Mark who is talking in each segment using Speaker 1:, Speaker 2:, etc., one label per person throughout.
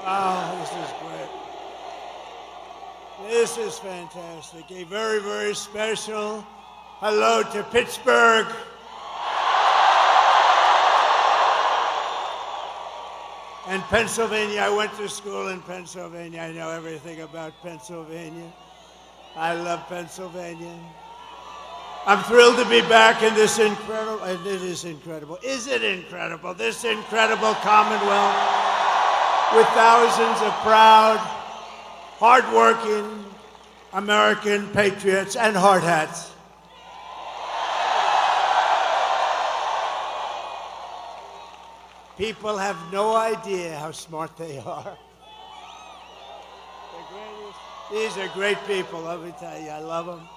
Speaker 1: Wow, this is great. This is fantastic. A very, very special hello to Pittsburgh. And Pennsylvania. I went to school in Pennsylvania. I know everything about Pennsylvania. I love Pennsylvania. I'm thrilled to be back in this incredible, and it is incredible. Is it incredible? This incredible Commonwealth with thousands of proud, hardworking American patriots and hard hats. People have no idea how smart they are. These are great people, let me tell you. I love them.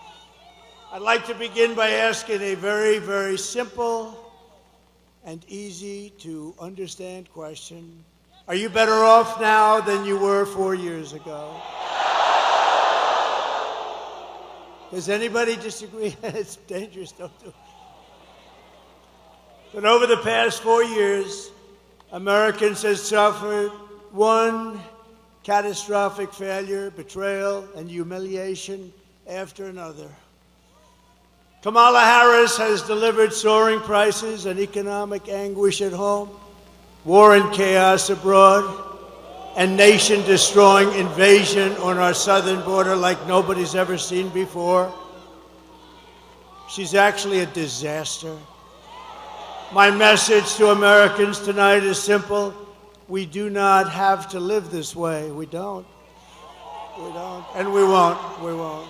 Speaker 1: I'd like to begin by asking a very, very simple and easy to understand question. Are you better off now than you were 4 years ago? Does anybody disagree? It's dangerous, don't do it. But over the past 4 years, Americans have suffered one catastrophic failure, betrayal, and humiliation after another. Kamala Harris has delivered soaring prices and economic anguish at home, war and chaos abroad, and nation-destroying invasion on our southern border like nobody's ever seen before. She's actually a disaster. My message to Americans tonight is simple. We do not have to live this way. We don't. We don't. And we won't. We won't.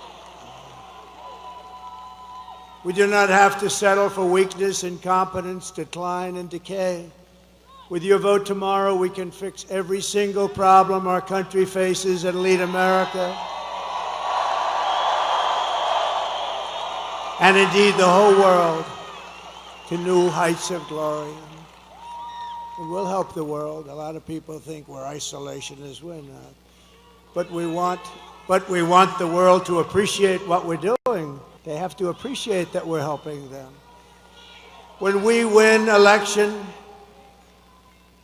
Speaker 1: We do not have to settle for weakness, incompetence, decline, and decay. With your vote tomorrow, we can fix every single problem our country faces and lead America, and indeed the whole world, to new heights of glory. And we'll help the world. A lot of people think we're isolationists. We're not. But we want the world to appreciate what we're doing. They have to appreciate that we're helping them. When we win election,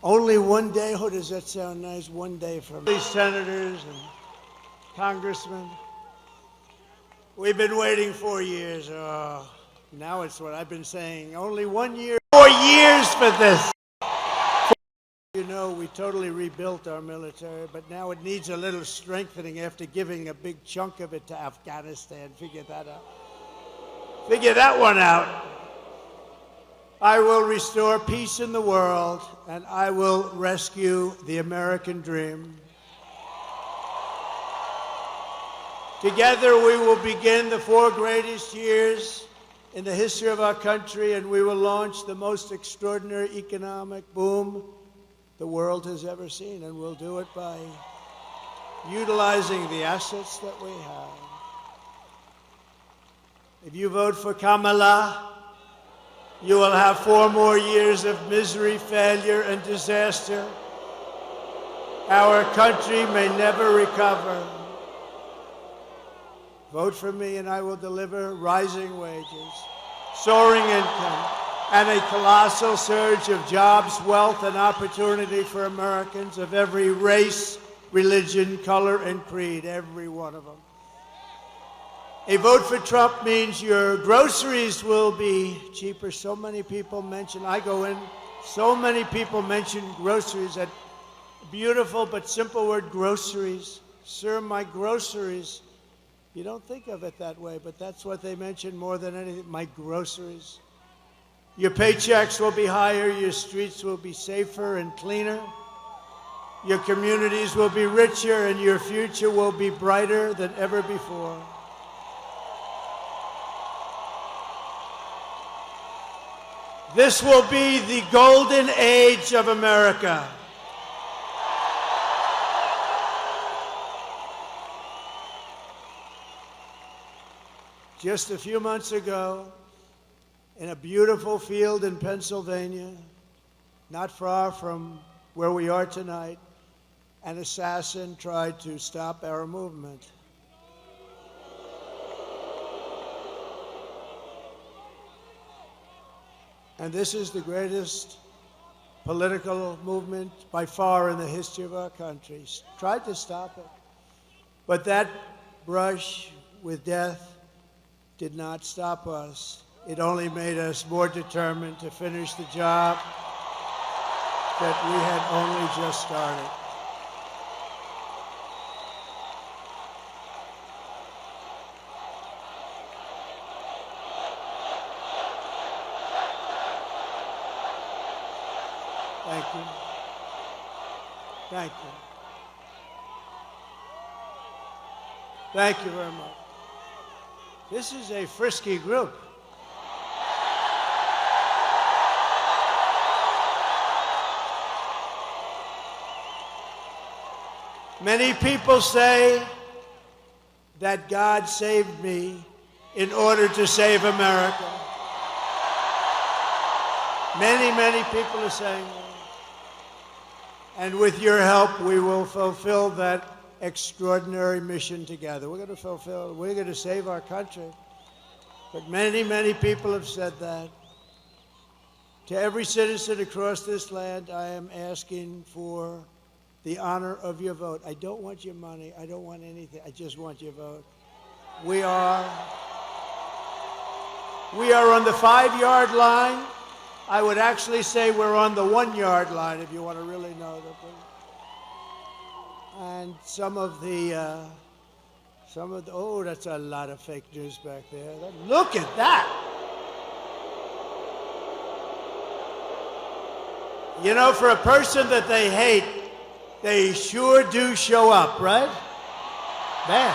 Speaker 1: only one day, oh, does that sound nice? One day from these senators and congressmen. We've been waiting 4 years. Oh, now it's what I've been saying. Only 1 year, 4 years for this. You know, we totally rebuilt our military, but now it needs a little strengthening after giving a big chunk of it to Afghanistan. Figure that out. Figure that one out. I will restore peace in the world, and I will rescue the American dream. Together, we will begin the 4 greatest years in the history of our country, and we will launch the most extraordinary economic boom the world has ever seen, and we'll do it by utilizing the assets that we have. If you vote for Kamala, you will have 4 more years of misery, failure, and disaster. Our country may never recover. Vote for me, and I will deliver rising wages, soaring income, and a colossal surge of jobs, wealth, and opportunity for Americans of every race, religion, color, and creed, every one of them. A vote for Trump means your groceries will be cheaper. So many people mention, I go in, so many people mention groceries, that beautiful but simple word, groceries. Sir, my groceries. You don't think of it that way, but that's what they mention more than anything, my groceries. Your paychecks will be higher, your streets will be safer and cleaner, your communities will be richer, and your future will be brighter than ever before. This will be the golden age of America. Just a few months ago, in a beautiful field in Pennsylvania, not far from where we are tonight, an assassin tried to stop our movement. And this is the greatest political movement by far in the history of our country. Tried to stop it. But that brush with death did not stop us. It only made us more determined to finish the job that we had only just started. Thank you. Thank you. Thank you very much. This is a frisky group. Many people say that God saved me in order to save America. Many people are saying that. And with your help, we will fulfill that extraordinary mission together. We're going to save our country. But many people have said that. To every citizen across this land, I am asking for the honor of your vote. I don't want your money. I don't want anything. I just want your vote. We are on the 5-yard line. I would actually say we're on the 1-yard line, if you want to really know that. And some of the, oh, that's a lot of fake news back there. Look at that. You know, for a person that they hate, they sure do show up, right? Man.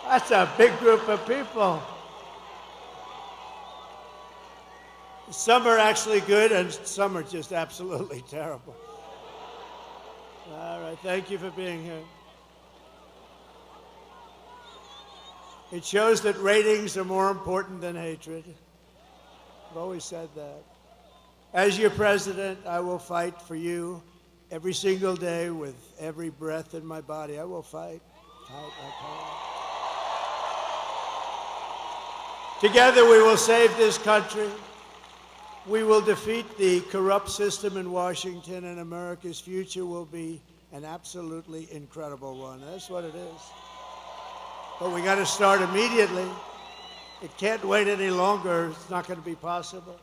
Speaker 1: That's a big group of people. Some are actually good, and some are just absolutely terrible. All right, thank you for being here. It shows that ratings are more important than hatred. I've always said that. As your president, I will fight for you every single day with every breath in my body. I will fight. Together we will save this country. We will defeat the corrupt system in Washington, and America's future will be an absolutely incredible one. That's what it is. But we got to start immediately. It can't wait any longer. It's not going to be possible.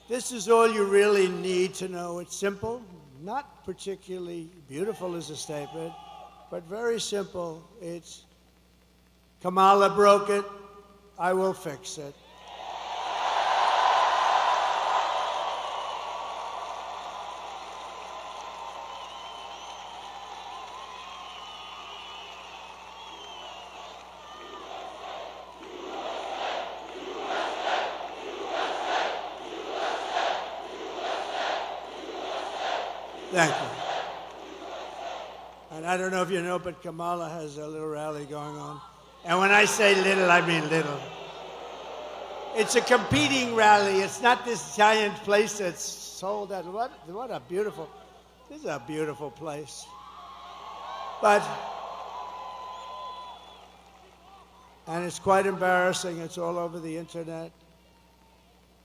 Speaker 1: This is all you really need to know. It's simple, not particularly beautiful as a statement, but very simple. It's Kamala broke it, I will fix it. Thank you. And I don't know if you know, but Kamala has a little rally going on. And when I say little, I mean little. It's a competing rally. It's not this giant place that's sold out. What a beautiful, this is a beautiful place. But, and it's quite embarrassing. It's all over the internet.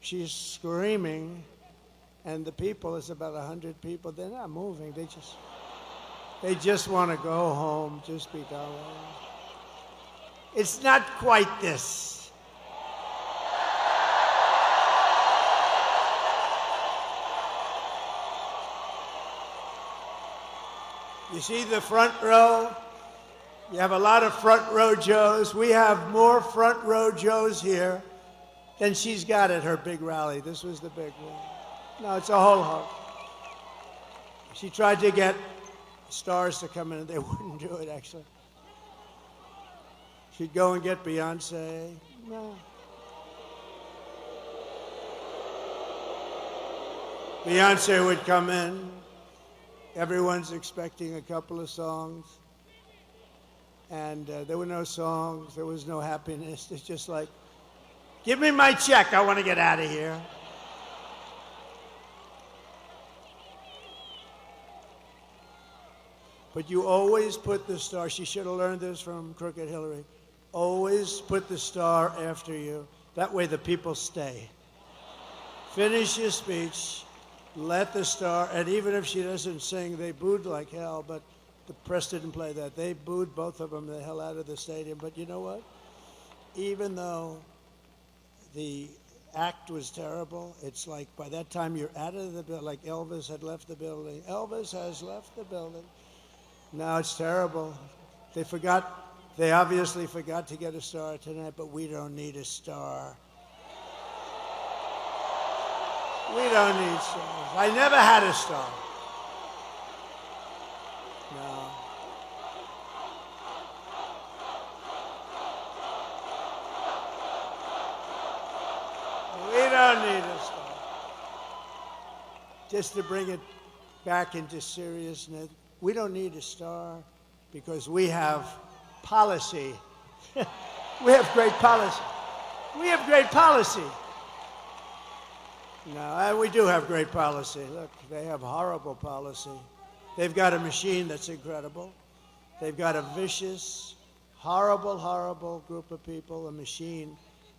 Speaker 1: She's screaming. And the people, it's about 100 people, they're not moving. They just want to go home, just be done with it. It's not quite this. You see the front row? You have a lot of front row Joes. We have more front row Joes here than she's got at her big rally. This was the big one. No, it's a whole hoax. She tried to get stars to come in, and they wouldn't do it, actually. She'd go and get Beyonce. No. Beyonce would come in. Everyone's expecting a couple of songs. And there were no songs. There was no happiness. It's just like, give me my check. I want to get out of here. But you always put the star. She should have learned this from Crooked Hillary. Always put the star after you. That way the people stay. Finish your speech. Let the star, and even if she doesn't sing, they booed like hell, but the press didn't play that. They booed both of them the hell out of the stadium. But you know what? Even though the act was terrible, it's like by that time you're out of the building, like Elvis had left the building. Elvis has left the building. Now it's terrible. They obviously forgot to get a star tonight, but we don't need a star. We don't need stars. I never had a star. No. We don't need a star. Just to bring it back into seriousness, we don't need a star because we have policy. We have great policy. We have great policy. No, we do have great policy. Look, they have horrible policy. They've got a machine that's incredible. They've got a vicious, horrible, horrible group of people, a machine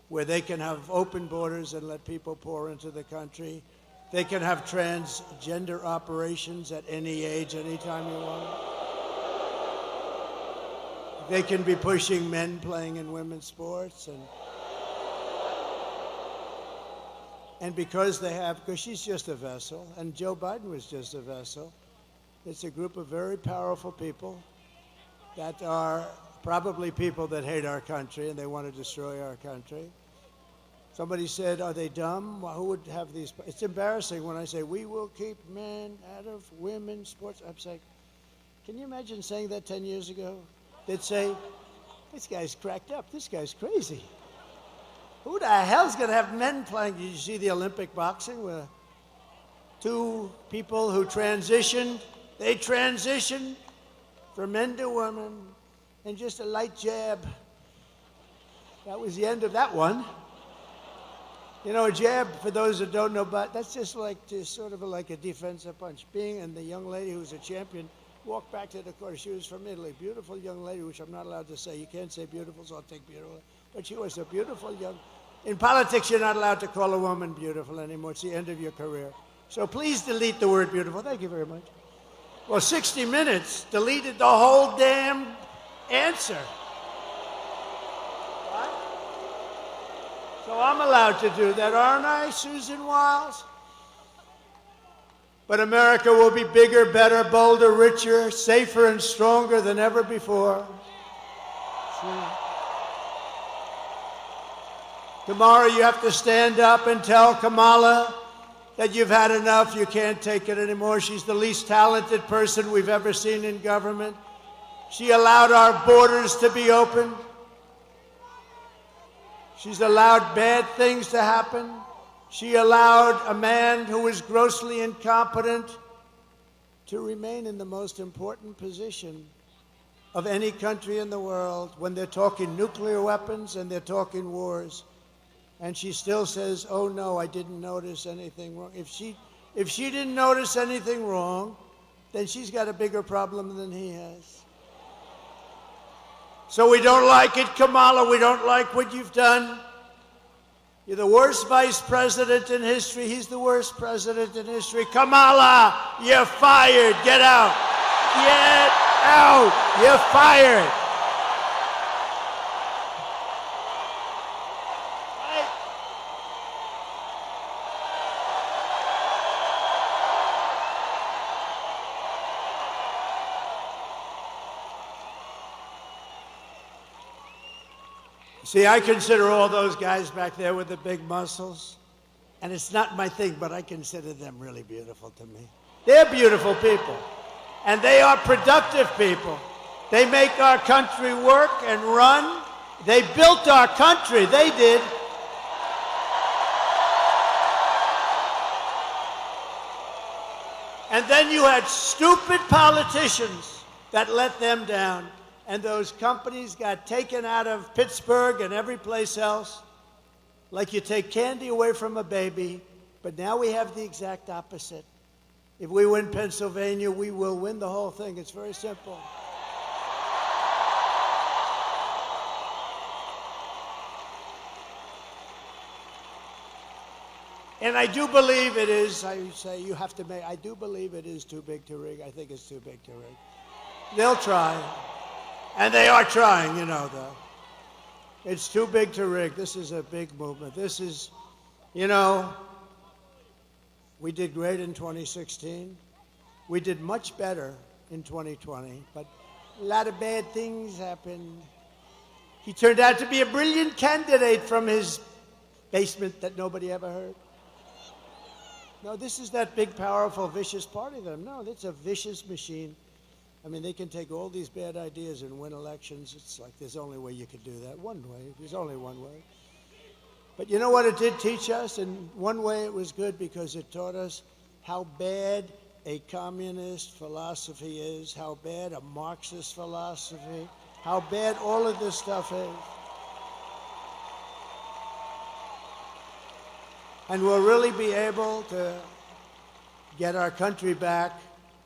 Speaker 1: where they can have open borders and let people pour into the country. They can have transgender operations at any age, anytime you want. They can be pushing men playing in women's sports, and because she's just a vessel, and Joe Biden was just a vessel, it's a group of very powerful people that are probably people that hate our country and they want to destroy our country. Somebody said, are they dumb? Well, who would have these? It's embarrassing when I say, we will keep men out of women's sports. I'm saying, can you imagine saying that 10 years ago? They'd say, this guy's cracked up. This guy's crazy. Who the hell's going to have men playing? Did you see the Olympic boxing where two people who transitioned, they transitioned from men to women and just a light jab. That was the end of that one. You know, a jab, for those that don't know, but that's just sort of like a defensive punch. And the young lady who's a champion walked back to the court. She was from Italy, beautiful young lady, which I'm not allowed to say. You can't say beautiful, so I'll take beautiful. But she was a beautiful young. In politics, you're not allowed to call a woman beautiful anymore. It's the end of your career. So please delete the word beautiful. Thank you very much. Well, 60 Minutes deleted the whole damn answer. What? So I'm allowed to do that, aren't I, Susan Wiles? But America will be bigger, better, bolder, richer, safer, and stronger than ever before. Tomorrow you have to stand up and tell Kamala that you've had enough, you can't take it anymore. She's the least talented person we've ever seen in government. She allowed our borders to be open. She's allowed bad things to happen. She allowed a man who was grossly incompetent to remain in the most important position of any country in the world when they're talking nuclear weapons and they're talking wars. And she still says, oh no, I didn't notice anything wrong. If she didn't notice anything wrong, then she's got a bigger problem than he has. So we don't like it, Kamala. We don't like what you've done. You're the worst vice president in history. He's the worst president in history. Kamala, you're fired. Get out. Get out. You're fired. See, I consider all those guys back there with the big muscles, and it's not my thing, but I consider them really beautiful to me. They're beautiful people, and they are productive people. They make our country work and run. They built our country, they did. And then you had stupid politicians that let them down. And those companies got taken out of Pittsburgh and every place else, like you take candy away from a baby. But now we have the exact opposite. If we win Pennsylvania, we will win the whole thing. It's very simple. And I do believe it is, I say you have to make, I do believe it is too big to rig. I think it's too big to rig. They'll try. And they are trying, you know, though. It's too big to rig. This is a big movement. This is, you know, we did great in 2016. We did much better in 2020, but a lot of bad things happened. He turned out to be a brilliant candidate from his basement that nobody ever heard. No, this is that big, powerful, vicious party of them. No, it's a vicious machine. I mean, they can take all these bad ideas and win elections. It's like there's only way you could do that. One way. There's only one way. But you know what it did teach us? In one way, it was good because it taught us how bad a communist philosophy is, how bad a Marxist philosophy, how bad all of this stuff is. And we'll really be able to get our country back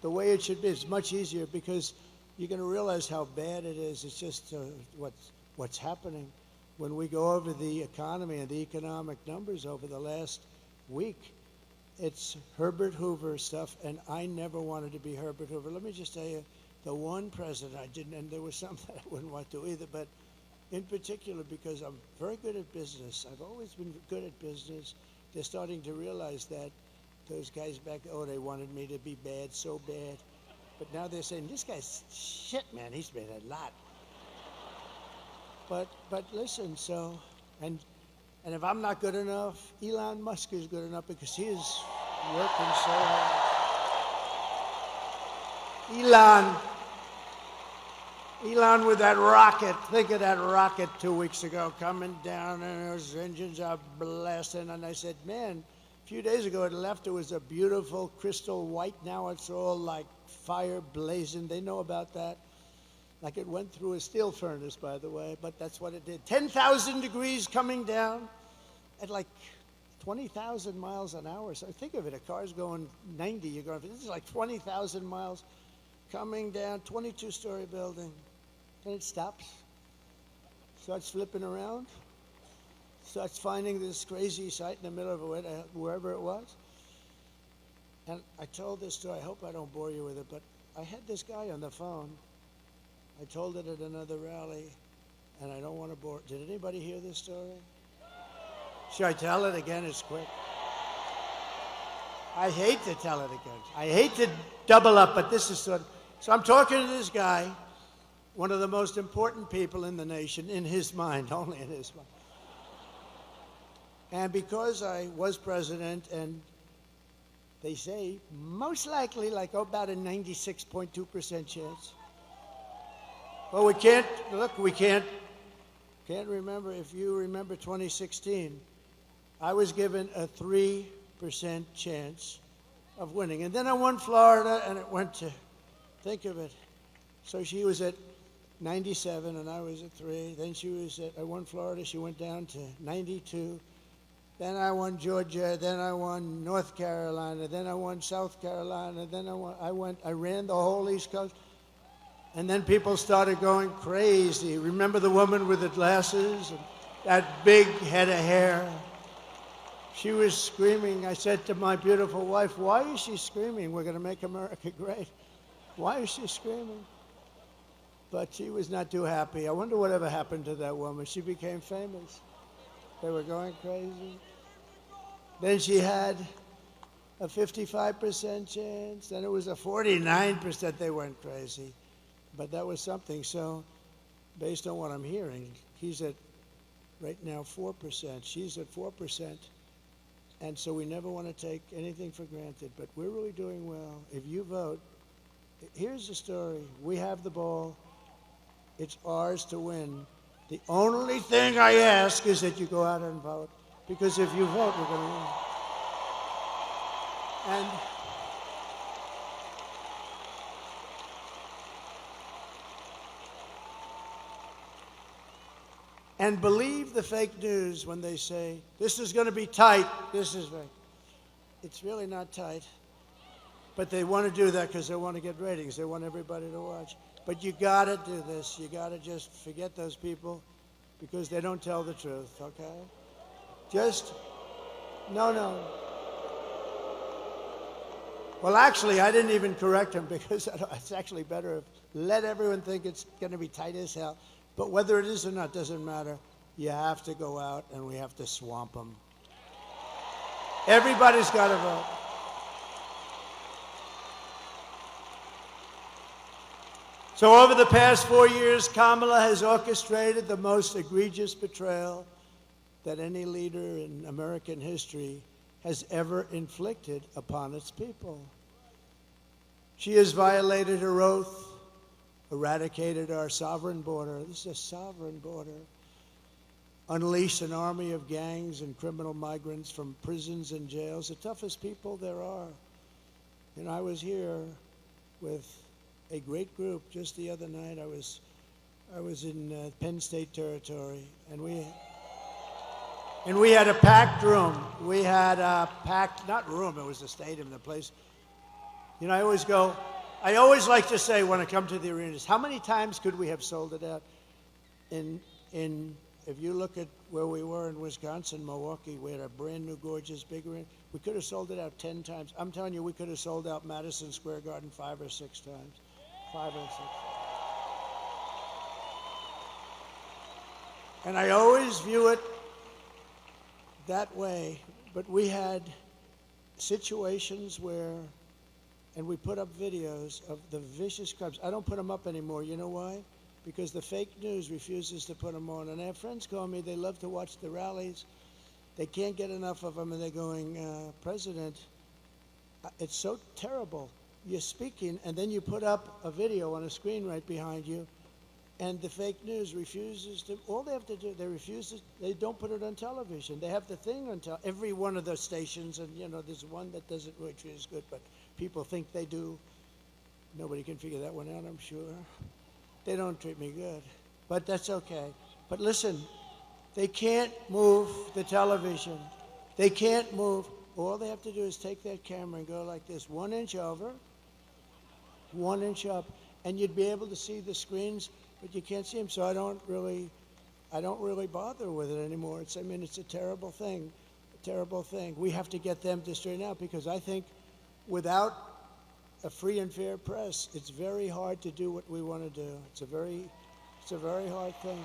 Speaker 1: the way it should be. It's much easier because you're going to realize how bad it is. It's just what's happening. When we go over the economy and the economic numbers over the last week, it's Herbert Hoover stuff, and I never wanted to be Herbert Hoover. Let me just tell you, the one president I didn't, and there was some that I wouldn't want to either, but in particular because I'm very good at business. I've always been good at business. They're starting to realize that those guys back, oh, they wanted me to be bad, so bad. But now they're saying, this guy's shit, man. He's made a lot. But listen, so, and if I'm not good enough, Elon Musk is good enough because he is working so hard. Elon with that rocket. Think of that rocket 2 weeks ago coming down and those engines are blasting. And I said, man, a few days ago it left. It was a beautiful crystal white. Now it's all like fire blazing. They know about that. Like it went through a steel furnace, by the way, but that's what it did. 10,000 degrees coming down at like 20,000 miles an hour. So think of it, a car's going 90, you're going, this is like 20,000 miles coming down, 22-story building. And it stops, starts flipping around, starts finding this crazy site in the middle of wherever it was. And I told this story, I hope I don't bore you with it, but I had this guy on the phone. I told it at another rally, and I don't want to bore. Did anybody hear this story? Should I tell it again? It's quick. I hate to tell it again. I hate to double up, but this is sort of. So I'm talking to this guy, one of the most important people in the nation, in his mind, only in his mind. And because I was president, and they say most likely like about a 96.2% chance. Well, we can't remember, if you remember 2016, I was given a 3% chance of winning. And then I won Florida, and it went to, think of it. So she was at 97, and I was at 3. Then I won Florida, she went down to 92. Then I won Georgia, then I won North Carolina, then I won South Carolina, then I ran the whole East Coast. And then people started going crazy. Remember the woman with the glasses and that big head of hair? She was screaming. I said to my beautiful wife, why is she screaming? We're going to make America great. Why is she screaming? But she was not too happy. I wonder whatever happened to that woman. She became famous. They were going crazy. Then she had a 55% chance. Then it was a 49%. They went crazy. But that was something. So based on what I'm hearing, he's at right now 4%. She's at 4%. And so we never want to take anything for granted. But we're really doing well. If you vote, here's the story. We have the ball. It's ours to win. The only thing I ask is that you go out and vote. Because if you vote, we're going to win. And believe the fake news when they say, this is going to be tight, this is right. It's really not tight. But they want to do that because they want to get ratings. They want everybody to watch. But you got to do this. You got to just forget those people because they don't tell the truth, okay? No. Well, actually, I didn't even correct him because it's actually better if let everyone think it's going to be tight as hell. But whether it is or not doesn't matter. You have to go out and we have to swamp them. Everybody's got to vote. So over the past 4 years, Kamala has orchestrated the most egregious betrayal that any leader in American history has ever inflicted upon its people. She has violated her oath, eradicated our sovereign border. This is a sovereign border. Unleashed an army of gangs and criminal migrants from prisons and jails, the toughest people there are. And I was here with a great group just the other night. I was in Penn State territory, and we had a packed room. We had a packed, not room, it was a stadium, the place. You know, I always like to say when I come to the arenas, how many times could we have sold it out? If you look at where we were in Wisconsin, Milwaukee, we had a brand new, gorgeous, big arena. We could have sold it out 10 times. I'm telling you, we could have sold out Madison Square Garden 5 or 6 times. 5 or 6. And I always view it that way. But we had situations where, and we put up videos of the vicious crimes. I don't put them up anymore. You know why? Because the fake news refuses to put them on. And I have friends call me, they love to watch the rallies. They can't get enough of them, and they're going, President, it's so terrible. You're speaking, and then you put up a video on a screen right behind you, and the fake news refuses to, all they have to do, they don't put it on television. They have the thing on every one of the stations, and you know, there's one that doesn't, which is good, but people think they do. Nobody can figure that one out, I'm sure. They don't treat me good, but that's okay. But listen, they can't move the television. They can't move. All they have to do is take that camera and go like this, 1 inch over, 1 inch up, and you'd be able to see the screens, but you can't see them. So I don't really bother with it anymore. It's a terrible thing, We have to get them to straighten out, because I think without a free and fair press, it's very hard to do what we want to do. It's a very hard thing.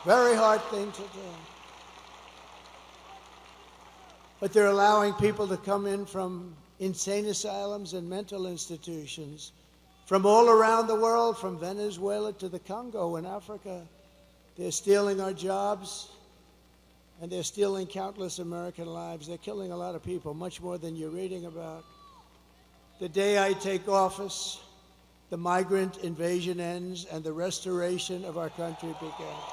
Speaker 1: Very hard thing to do. But they're allowing people to come in from insane asylums and mental institutions from all around the world, from Venezuela to the Congo in Africa. They're stealing our jobs, and they're stealing countless American lives. They're killing a lot of people, much more than you're reading about. The day I take office, the migrant invasion ends and the restoration of our country begins.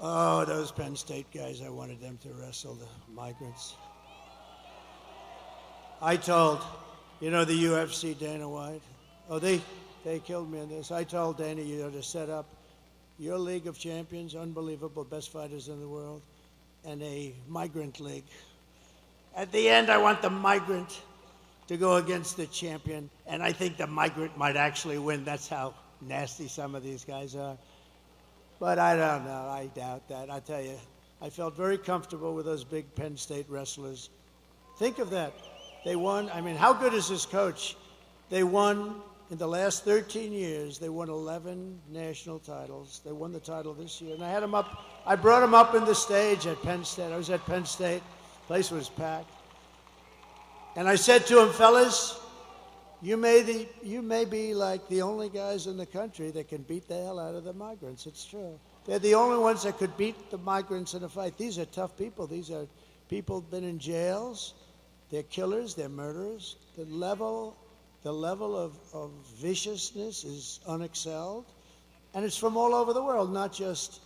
Speaker 1: Oh, those Penn State guys, I wanted them to wrestle the migrants. I told, you know, the UFC, Dana White, they killed me in this. I told Dana, you know, to set up your League of Champions, unbelievable, best fighters in the world, and a migrant league. At the end, I want the migrant to go against the champion, and I think the migrant might actually win. That's how nasty some of these guys are. But I don't know. I doubt that. I tell you, I felt very comfortable with those big Penn State wrestlers. Think of that. They won. I mean, how good is this coach? They won, in the last 13 years, they won 11 national titles. They won the title this year. And I had them up. I brought them up in the stage at Penn State. I was at Penn State. The place was packed. And I said to them, fellas, you may be like the only guys in the country that can beat the hell out of the migrants. It's true. They're the only ones that could beat the migrants in a fight. These are tough people. These are people who've been in jails. They're killers. They're murderers. The level of viciousness is unexcelled. And it's from all over the world, not just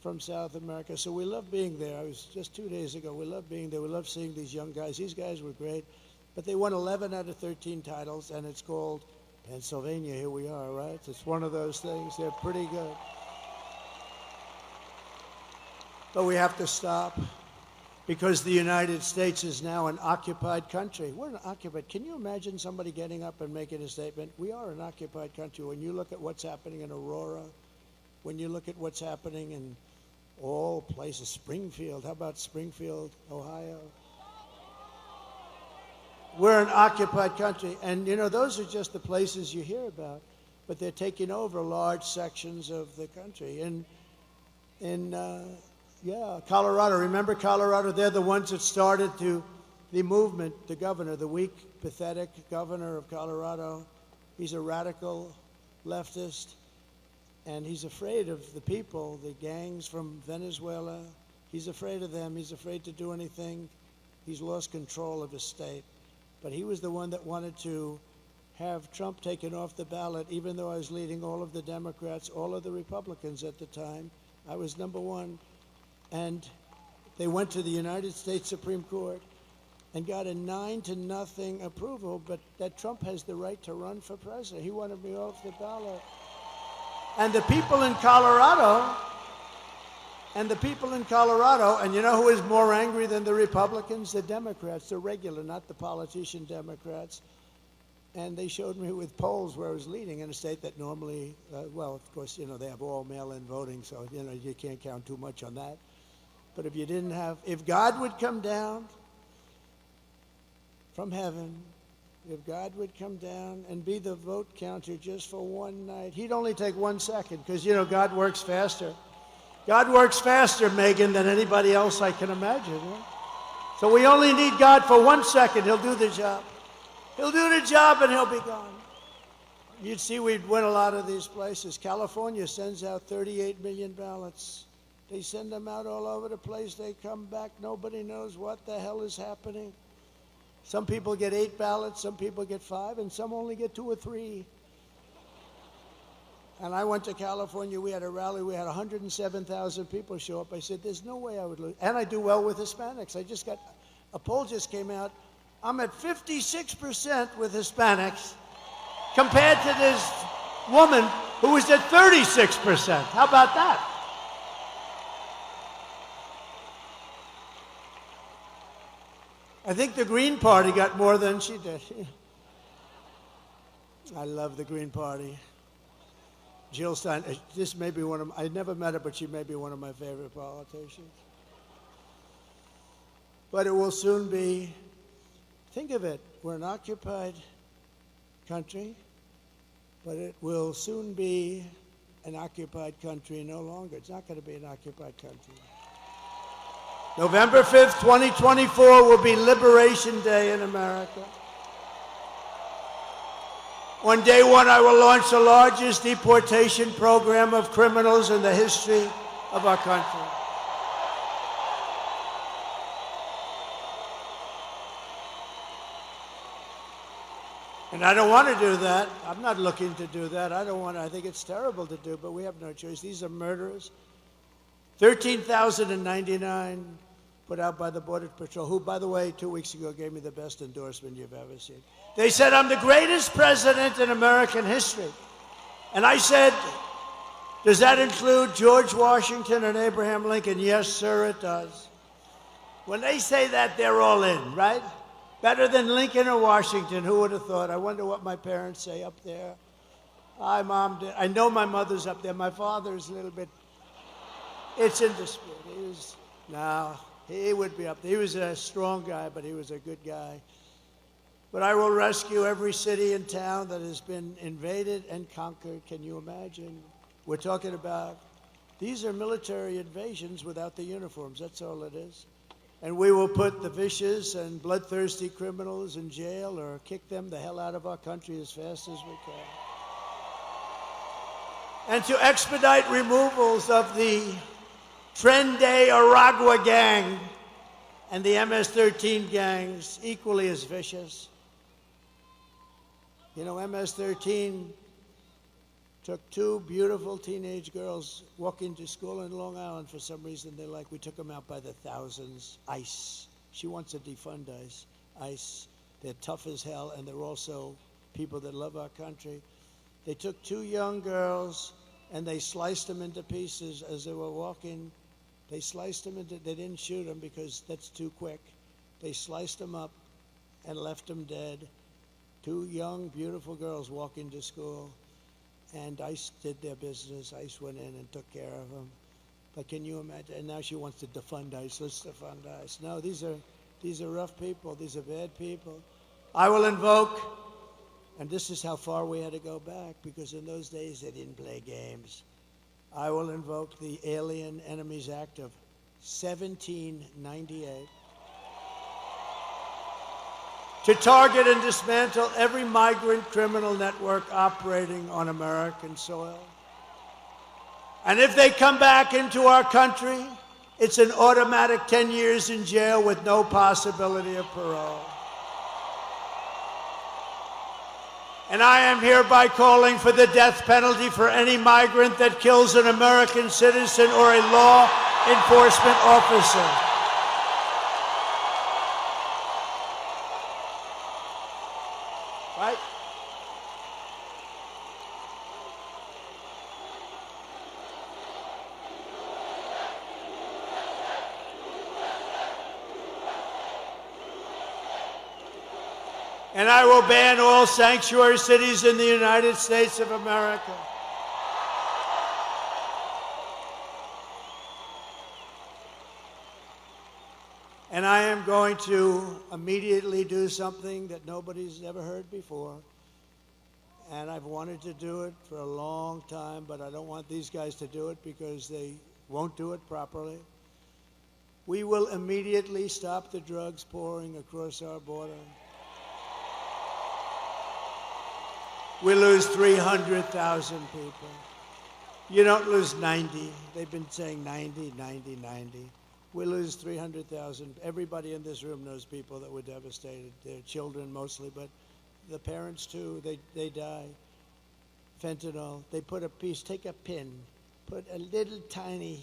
Speaker 1: from South America. So we love being there. I was just 2 days ago. We love being there. We love seeing these young guys. These guys were great. But they won 11 out of 13 titles, and it's called Pennsylvania. Here we are, right? It's one of those things. They're pretty good. But we have to stop. because the United States is now an occupied country. We're an occupied. Can you imagine somebody getting up and making a statement? We are an occupied country. When you look at what's happening in Aurora, when you look at what's happening in all places, Springfield, how about Springfield, Ohio? We're an occupied country. And, you know, those are just the places you hear about. But they're taking over large sections of the country. Yeah, Colorado. Remember Colorado? They're the ones that started the movement, the governor, the weak, pathetic governor of Colorado. He's a radical leftist, and he's afraid of the people, the gangs from Venezuela. He's afraid of them. He's afraid to do anything. He's lost control of his state. But he was the one that wanted to have Trump taken off the ballot, even though I was leading all of the Democrats, all of the Republicans at the time. I was number one. And they went to the United States Supreme Court and got a 9-0 approval, but that Trump has the right to run for president. He wanted me off the ballot. And the people in Colorado, and you know who is more angry than the Republicans? The Democrats, the regular, not the politician Democrats. And they showed me with polls where I was leading in a state that normally, well, of course, you know, they have all mail-in voting, so, you know, you can't count too much on that. But if you didn't have, if God would come down from heaven, if God would come down and be the vote counter just for one night, he'd only take 1 second, because, you know, God works faster. God works faster, Megan, than anybody else I can imagine. Right? So we only need God for 1 second. He'll do the job. He'll do the job and he'll be gone. You'd see we'd win a lot of these places. California sends out 38 million ballots. They send them out all over the place. They come back. Nobody knows what the hell is happening. Some people get 8 ballots, some people get 5, and some only get 2 or 3. And I went to California. We had a rally. We had 107,000 people show up. I said, there's no way I would lose. And I do well with Hispanics. A poll just came out. I'm at 56% with Hispanics compared to this woman who was at 36%. How about that? I think the Green Party got more than she did. I love the Green Party. Jill Stein, this may be I never met her, but she may be one of my favorite politicians. But it will soon be, think of it, we're an occupied country, but it will soon be an occupied country no longer. It's not going to be an occupied country. November 5th, 2024 will be Liberation Day in America. On day one, I will launch the largest deportation program of criminals in the history of our country. And I don't want to do that. I'm not looking to do that. I think it's terrible to do, but we have no choice. These are murderers. 13,099 put out by the Border Patrol, who, by the way, 2 weeks ago gave me the best endorsement you've ever seen. They said, I'm the greatest president in American history. And I said, does that include George Washington and Abraham Lincoln? Yes, sir, it does. When they say that, they're all in, right? Better than Lincoln or Washington, who would have thought? I wonder what my parents say up there. Hi, Mom. I know my mother's up there. My father's a little bit, it's in dispute. He would be up there. He was a strong guy, but he was a good guy. But I will rescue every city and town that has been invaded and conquered. Can you imagine? We're talking about, these are military invasions without the uniforms. That's all it is. And we will put the vicious and bloodthirsty criminals in jail or kick them the hell out of our country as fast as we can. And to expedite removals of the Tren de Aragua gang and the MS-13 gangs, equally as vicious. You know, MS-13 took 2 beautiful teenage girls walking to school in Long Island for some reason. We took them out by the thousands. ICE. She wants to defund ICE. ICE. They're tough as hell, and they're also people that love our country. They took 2 young girls, and they sliced them into pieces as they were walking They sliced them into, they didn't shoot them because that's too quick. They sliced them up and left them dead. Two young, beautiful girls walking to school. And ICE did their business. ICE went in and took care of them. But can you imagine? And now she wants to defund ICE. Let's defund ICE. No, these are rough people. These are bad people. I will invoke, and this is how far we had to go back, because in those days they didn't play games. I will invoke the Alien Enemies Act of 1798 to target and dismantle every migrant criminal network operating on American soil. And if they come back into our country, it's an automatic 10 years in jail with no possibility of parole. And I am hereby calling for the death penalty for any migrant that kills an American citizen or a law enforcement officer. Right? And I will ban all sanctuary cities in the United States of America. And I am going to immediately do something that nobody's ever heard before. And I've wanted to do it for a long time, but I don't want these guys to do it because they won't do it properly. We will immediately stop the drugs pouring across our border. We lose 300,000 people. You don't lose 90. They've been saying 90, 90, 90. We lose 300,000. Everybody in this room knows people that were devastated. Their children mostly, but the parents too, they die. Fentanyl, they put a piece, take a pin, put a little tiny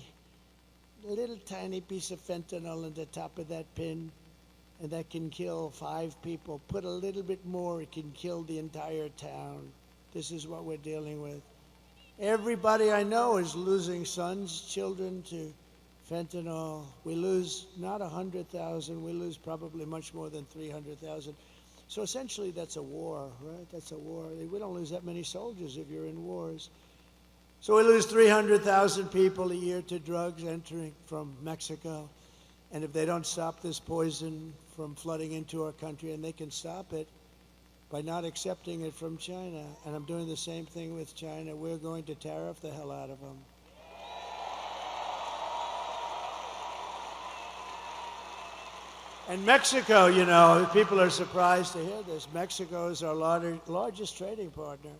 Speaker 1: piece of fentanyl in the top of that pin, and that can kill 5 people. Put a little bit more, it can kill the entire town. This is what we're dealing with. Everybody I know is losing sons, children to fentanyl. We lose not 100,000, we lose probably much more than 300,000. So essentially that's a war, right? That's a war. We don't lose that many soldiers if you're in wars. So we lose 300,000 people a year to drugs entering from Mexico. And if they don't stop this poison from flooding into our country, and they can stop it by not accepting it from China, and I'm doing the same thing with China, we're going to tariff the hell out of them. And Mexico, you know, people are surprised to hear this. Mexico is our largest trading partner.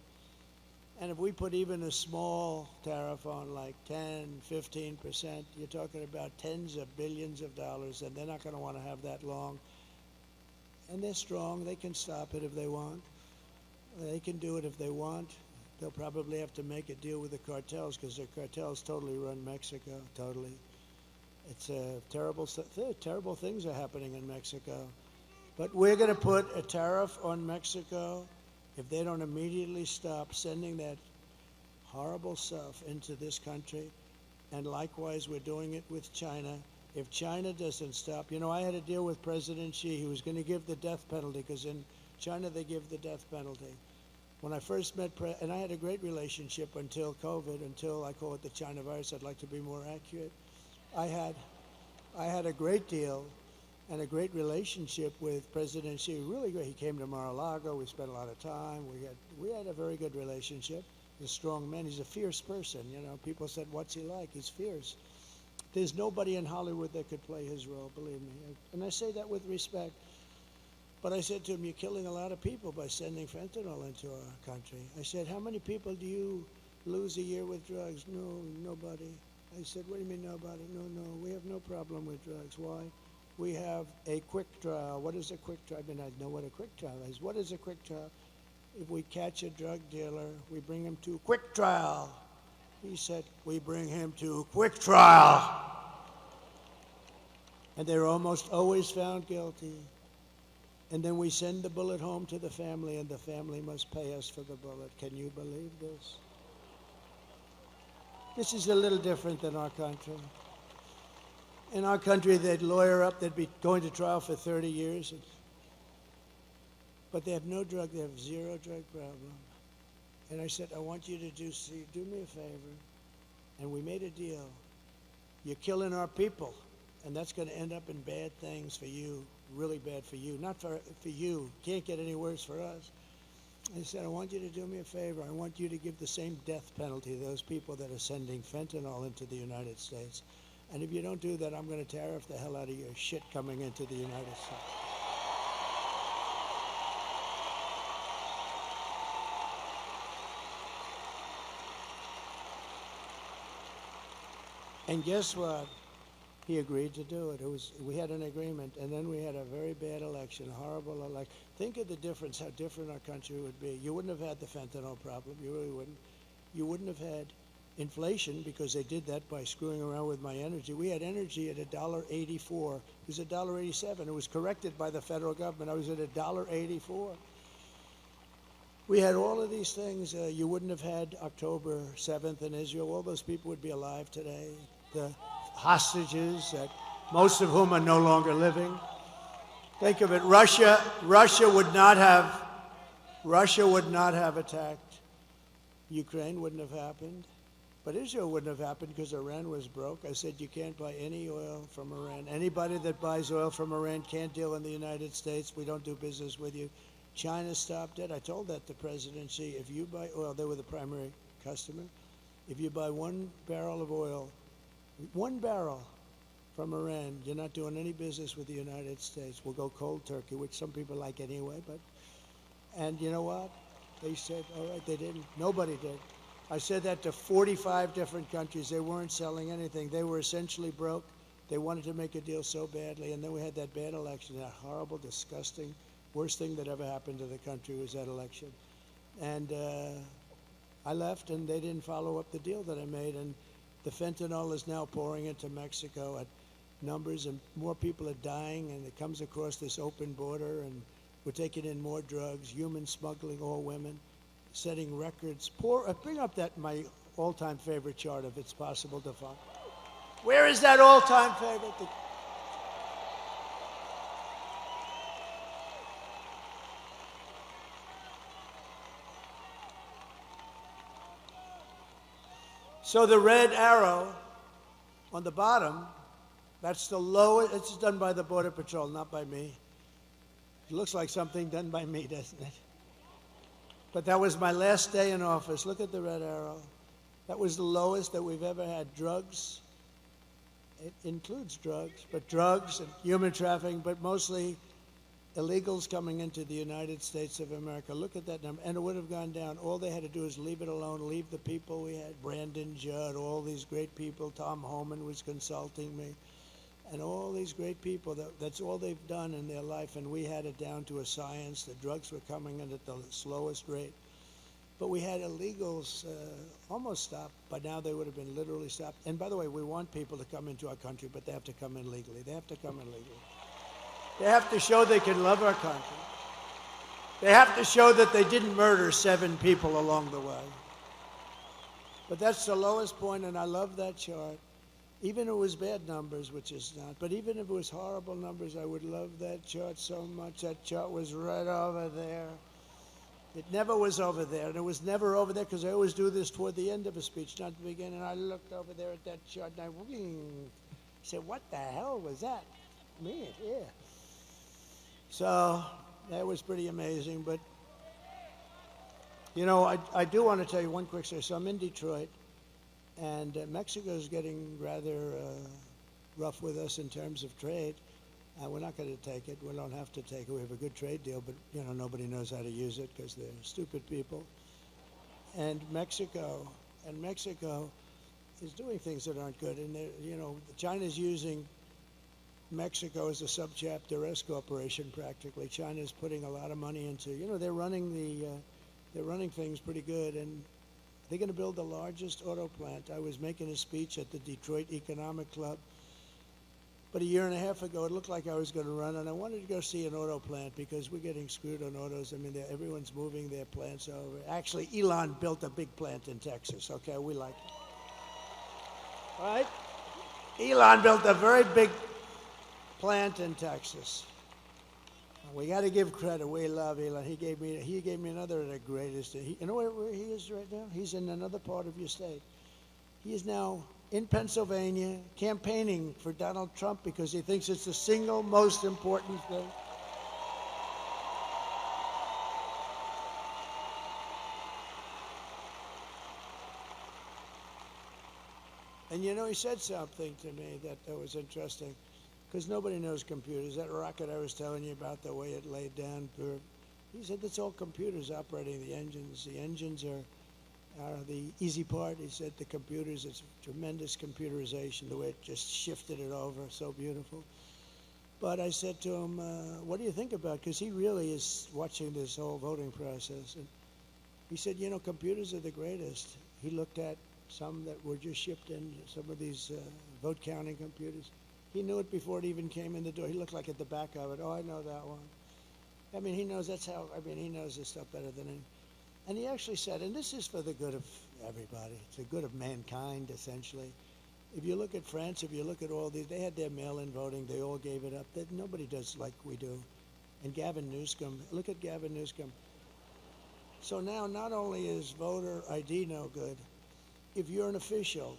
Speaker 1: And if we put even a small tariff on, like 10, 15%, you're talking about tens of billions of dollars, and they're not going to want to have that long. And they're strong. They can stop it if they want. They can do it if they want. They'll probably have to make a deal with the cartels, because the cartels totally run Mexico, totally. It's terrible things are happening in Mexico. But we're going to put a tariff on Mexico if they don't immediately stop sending that horrible stuff into this country. And likewise, we're doing it with China. If China doesn't stop, you know, I had a deal with President Xi. He was going to give the death penalty, because in China they give the death penalty. When I first met, and I had a great relationship until COVID, until I call it the China virus. I'd like to be more accurate. I had a great deal and a great relationship with President Xi. Really great. He came to Mar-a-Lago. We spent a lot of time. We had a very good relationship. He's a strong man. He's a fierce person. You know, people said, "What's he like?" He's fierce. There's nobody in Hollywood that could play his role, believe me. And I say that with respect. But I said to him, "You're killing a lot of people by sending fentanyl into our country." I said, "How many people do you lose a year with drugs?" "No, nobody." I said, "What do you mean nobody?" No, we have no problem with drugs. Why? We have a quick trial. What is a quick trial? I mean, I know what a quick trial is. What is a quick trial? If we catch a drug dealer, we bring him to quick trial. He said, we bring him to quick trial. And they're almost always found guilty. And then we send the bullet home to the family, and the family must pay us for the bullet. Can you believe this? This is a little different than our country. In our country, they'd lawyer up, they'd be going to trial for 30 years. But they have no drug, they have zero drug problem. And I said, I want you to do me a favor. And we made a deal. You're killing our people, and that's going to end up in bad things for you, really bad for you. Not for you. Can't get any worse for us. I said, I want you to do me a favor. I want you to give the same death penalty to those people that are sending fentanyl into the United States. And if you don't do that, I'm going to tariff the hell out of your shit coming into the United States. And guess what? He agreed to do it. We had an agreement, and then we had a very bad election, a horrible election. Think of the difference, how different our country would be. You wouldn't have had the fentanyl problem. You really wouldn't. You wouldn't have had inflation, because they did that by screwing around with my energy. We had energy at $1.84. It was $1.87. It was corrected by the federal government. I was at $1.84. We had all of these things. You wouldn't have had October 7th in Israel. All those people would be alive today. The hostages, that most of whom are no longer living. Think of it. Russia would not have attacked. Ukraine wouldn't have happened. But Israel wouldn't have happened because Iran was broke. I said, you can't buy any oil from Iran. Anybody that buys oil from Iran can't deal in the United States. We don't do business with you. China stopped it. I told that to President Xi. If you buy oil, they were the primary customer. If you buy 1 barrel of oil, 1 barrel from Iran, you're not doing any business with the United States. We'll go cold turkey, which some people like anyway. And you know what? They said, all right, they didn't. Nobody did. I said that to 45 different countries. They weren't selling anything. They were essentially broke. They wanted to make a deal so badly. And then we had that bad election, that horrible, disgusting, worst thing that ever happened to the country was that election. And I left, and they didn't follow up the deal that I made. And the fentanyl is now pouring into Mexico at numbers, and more people are dying, and it comes across this open border, and we're taking in more drugs, human smuggling, all women, setting records. Bring up my all-time favorite chart, if it's possible to find. Where is that all-time favorite? So the red arrow on the bottom, that's the lowest. It's done by the Border Patrol, not by me. It looks like something done by me, doesn't it? But that was my last day in office. Look at the red arrow. That was the lowest that we've ever had. Drugs, it includes drugs, but drugs and human trafficking, but mostly illegals coming into the United States of America. Look at that number. And it would have gone down. All they had to do is leave it alone, leave the people we had, Brandon Judd, all these great people. Tom Homan was consulting me. And all these great people, that's all they've done in their life, and we had it down to a science. The drugs were coming in at the slowest rate. But we had illegals almost stopped. By now they would have been literally stopped. And by the way, we want people to come into our country, but they have to come in legally. They have to come in legally. They have to show they can love our country. They have to show that they didn't murder 7 people along the way. But that's the lowest point, and I love that chart. Even if it was bad numbers, which is not, but even if it was horrible numbers, I would love that chart so much. That chart was right over there. It never was over there, and it was never over there, because I always do this toward the end of a speech, not the beginning. I looked over there at that chart, and I said, what the hell was that? Man, yeah. So that was pretty amazing. But, you know, I do want to tell you one quick story. So I'm in Detroit, and Mexico's getting rather rough with us in terms of trade. We're not going to take it. We don't have to take it. We have a good trade deal, but, you know, nobody knows how to use it because they're stupid people. And Mexico is doing things that aren't good. And, you know, China's using Mexico as a subchapter S corporation practically. China's putting a lot of money into, you know, they're running things pretty good, and they're going to build the largest auto plant. I was making a speech at the Detroit Economic Club, but a year and a half ago, it looked like I was going to run, and I wanted to go see an auto plant because we're getting screwed on autos. I mean, everyone's moving their plants over. Actually, Elon built a big plant in Texas. Okay, we like it. All right? Elon built a very big plant in Texas. We got to give credit. We love Elon. He gave me another of the greatest. You know where he is right now? He's in another part of your state. He is now in Pennsylvania campaigning for Donald Trump because he thinks it's the single most important thing. And you know, he said something to me that was interesting, because nobody knows computers. That rocket I was telling you about, the way it laid down, he said that's all computers operating the engines. The engines are the easy part. He said the computers, it's tremendous computerization, the way it just shifted it over, so beautiful. But I said to him, what do you think about it? Because he really is watching this whole voting process. And he said, you know, computers are the greatest. He looked at some that were just shipped in, some of these vote counting computers. He knew it before it even came in the door. He looked like at the back of it. Oh, I know that one. I mean, he knows he knows this stuff better than any. And he actually said, and this is for the good of everybody. It's the good of mankind, essentially. If you look at France, if you look at all these, they had their mail-in voting. They all gave it up. Nobody does like we do. And Gavin Newsom, look at Gavin Newsom. So now not only is voter ID no good, if you're an official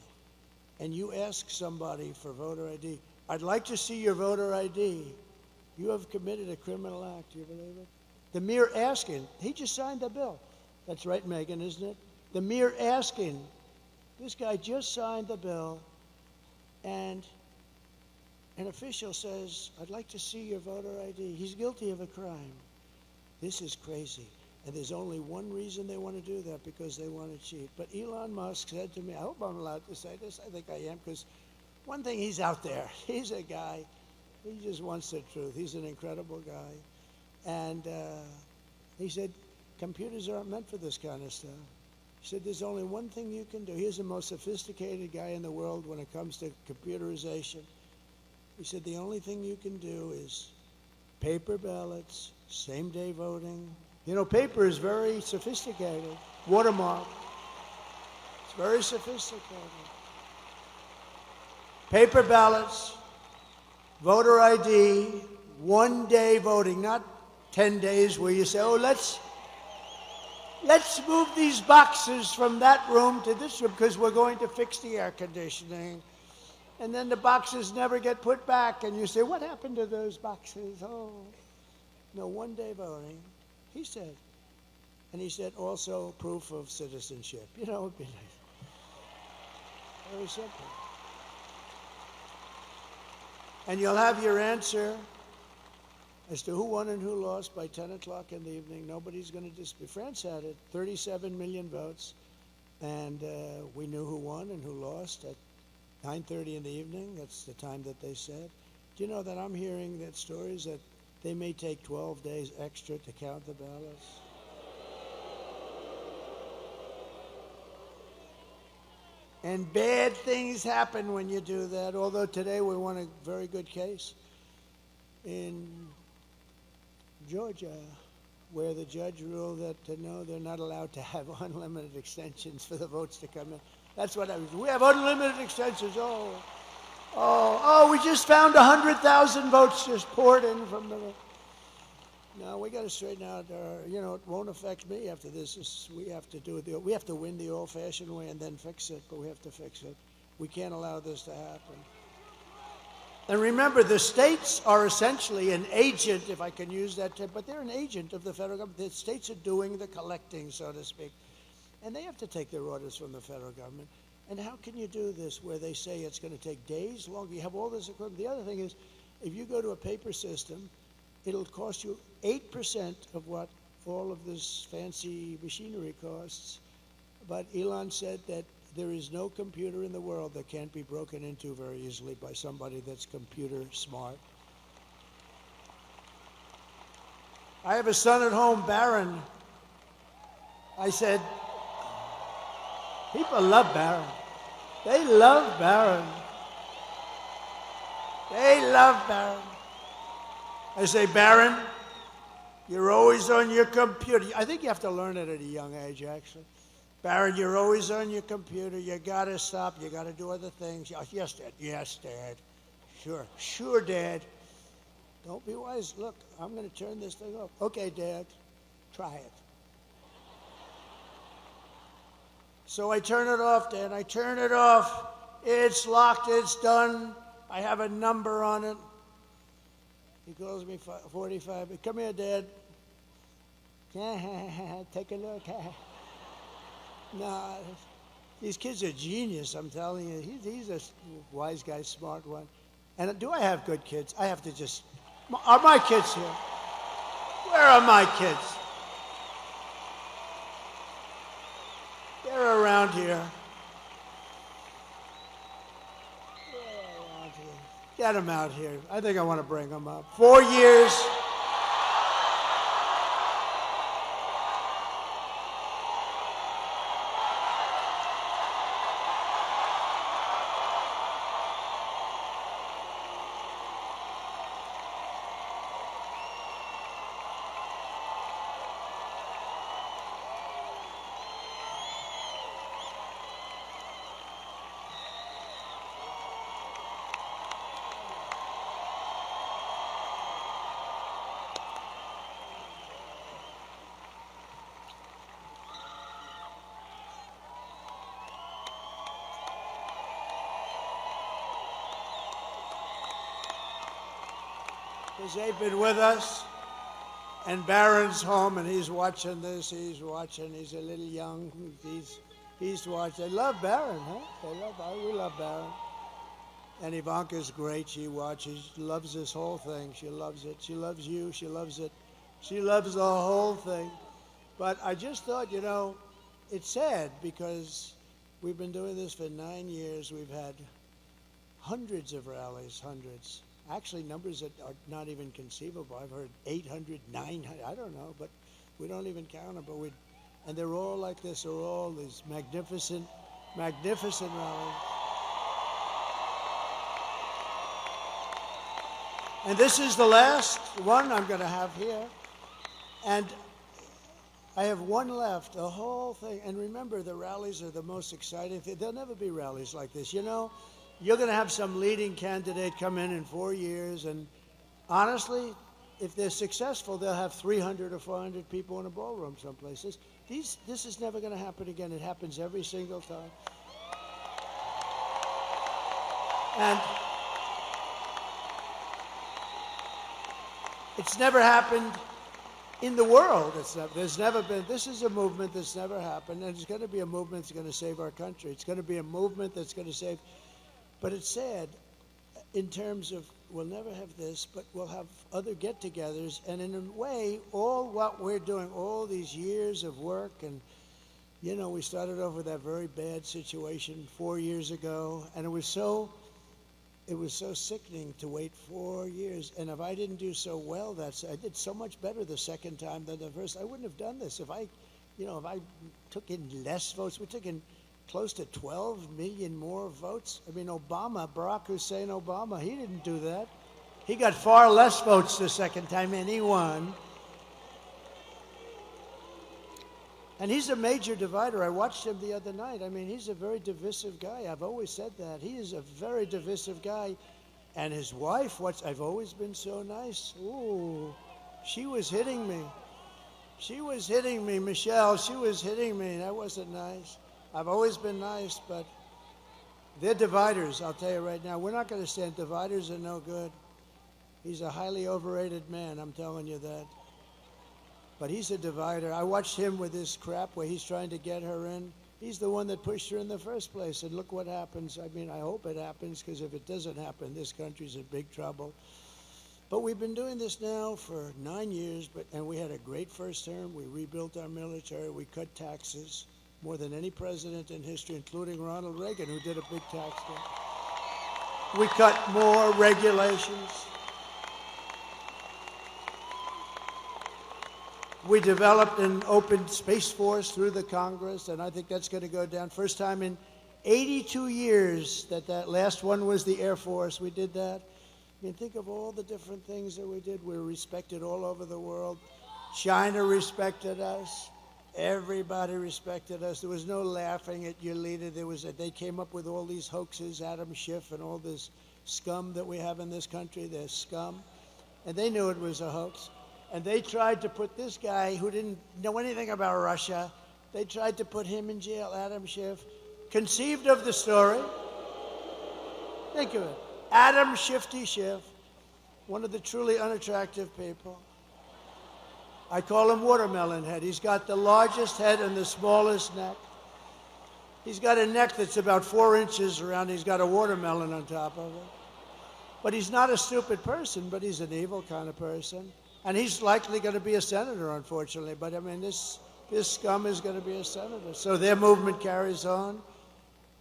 Speaker 1: and you ask somebody for voter ID, I'd like to see your voter ID, you have committed a criminal act. Do you believe it? The mere asking, he just signed the bill. That's right, Megan, isn't it? The mere asking, this guy just signed the bill, and an official says, I'd like to see your voter ID. He's guilty of a crime. This is crazy. And there's only one reason they want to do that, because they want to cheat. But Elon Musk said to me, I hope I'm allowed to say this. I think I am, because one thing, he's out there. He's a guy, he just wants the truth. He's an incredible guy. And he said, computers aren't meant for this kind of stuff. He said, there's only one thing you can do. He's the most sophisticated guy in the world when it comes to computerization. He said, the only thing you can do is paper ballots, same-day voting. You know, paper is very sophisticated. Watermark. It's very sophisticated. Paper ballots, voter ID, one-day voting, not 10 days where you say, oh, let's move these boxes from that room to this room because we're going to fix the air conditioning. And then the boxes never get put back, and you say, what happened to those boxes? Oh, no, one-day voting. He said. And he said also proof of citizenship. You know, it'd be nice. Very simple. And you'll have your answer as to who won and who lost by 10 o'clock in the evening. Nobody's going to dispute. France had it, 37 million votes. And we knew who won and who lost at 9:30 in the evening. That's the time that they said. Do you know that I'm hearing that stories that they may take 12 days extra to count the ballots? And bad things happen when you do that, although today we won a very good case in Georgia, where the judge ruled that no, they're not allowed to have unlimited extensions for the votes to come in. That's what I was. We have unlimited extensions. We just found 100,000 votes just poured in from the. No, we got to straighten out. It won't affect me after this. We have to do it. We have to win the old-fashioned way and then fix it. But we have to fix it. We can't allow this to happen. And remember, the states are essentially an agent, if I can use that term, but they're an agent of the federal government. The states are doing the collecting, so to speak. And they have to take their orders from the federal government. And how can you do this where they say it's going to take days longer? You have all this equipment. The other thing is, if you go to a paper system, it'll cost you 8% of what all of this fancy machinery costs. But Elon said that there is no computer in the world that can't be broken into very easily by somebody that's computer smart. I have a son at home, Barron. I said, people love Barron. They love Barron. They love Barron. I say, Barron, you're always on your computer. I think you have to learn it at a young age, actually. Baron, you're always on your computer. You got to stop. You got to do other things. Yes, Dad. Yes, Dad. Sure. Sure, Dad. Don't be wise. Look, I'm going to turn this thing off. Okay, Dad. Try it. So I turn it off, Dad. I turn it off. It's locked. It's done. I have a number on it. He calls me 45. Come here, Dad. Take a look. No, these kids are genius, I'm telling you. He's a wise guy, smart one. And do I have good kids? I have to just... Are my kids here? Where are my kids? They're around here. Get them out here. I think I want to bring them up. 4 years. Because they've been with us, and Baron's home, and he's watching this. He's watching. He's a little young. He's watching. They love Baron, huh? We love Baron. And Ivanka's great. She watches. She loves this whole thing. She loves it. She loves you. She loves it. She loves the whole thing. But I just thought, you know, it's sad because we've been doing this for 9 years. We've had hundreds of rallies, hundreds. Actually, numbers that are not even conceivable. I've heard 800, 900, I don't know, but we don't even count them. And they're all like this. They're all these magnificent, magnificent rallies. And this is the last one I'm going to have here. And I have one left, the whole thing. And remember, the rallies are the most exciting thing. There'll never be rallies like this. You know, you're going to have some leading candidate come in 4 years, and honestly, if they're successful, they'll have 300 or 400 people in a ballroom someplace. This is never going to happen again. It happens every single time. And it's never happened in the world. There's never been. This is a movement that's never happened, and it's going to be a movement that's going to save our country. It's going to be a movement that's going to save. But it's sad in terms of we'll never have this, but we'll have other get-togethers. And in a way, all what we're doing, all these years of work, and, you know, we started off with that very bad situation 4 years ago, and it was so sickening to wait 4 years. And if I didn't do so well, I did so much better the second time than the first. I wouldn't have done this if I took in less votes. We took in close to 12 million more votes. I mean, Barack Hussein Obama, he didn't do that. He got far less votes the second time, and he won. And he's a major divider. I watched him the other night. I mean, he's a very divisive guy. I've always said that. He is a very divisive guy. And his wife, I've always been so nice. Ooh, she was hitting me. She was hitting me, Michelle. She was hitting me. That wasn't nice. I've always been nice, but they're dividers, I'll tell you right now. We're not going to stand. Dividers are no good. He's a highly overrated man, I'm telling you that. But he's a divider. I watched him with this crap where he's trying to get her in. He's the one that pushed her in the first place, and look what happens. I mean, I hope it happens, because if it doesn't happen, this country's in big trouble. But we've been doing this now for 9 years, and we had a great first term. We rebuilt our military. We cut taxes more than any president in history, including Ronald Reagan, who did a big tax cut. We cut more regulations. We developed an open space force through the Congress, and I think that's going to go down. First time in 82 years that last one was the Air Force. We did that. I mean, think of all the different things that we did. We were respected all over the world. China respected us. Everybody respected us. There was no laughing at your leader. They came up with all these hoaxes, Adam Schiff and all this scum that we have in this country. They're scum. And they knew it was a hoax. And they tried to put this guy who didn't know anything about Russia, they tried to put him in jail, Adam Schiff, conceived of the story. Think of it. Adam Shifty Schiff, one of the truly unattractive people. I call him Watermelon Head. He's got the largest head and the smallest neck. He's got a neck that's about 4 inches around. He's got a watermelon on top of it. But he's not a stupid person, but he's an evil kind of person. And he's likely going to be a senator, unfortunately. But I mean, this scum is going to be a senator. So their movement carries on,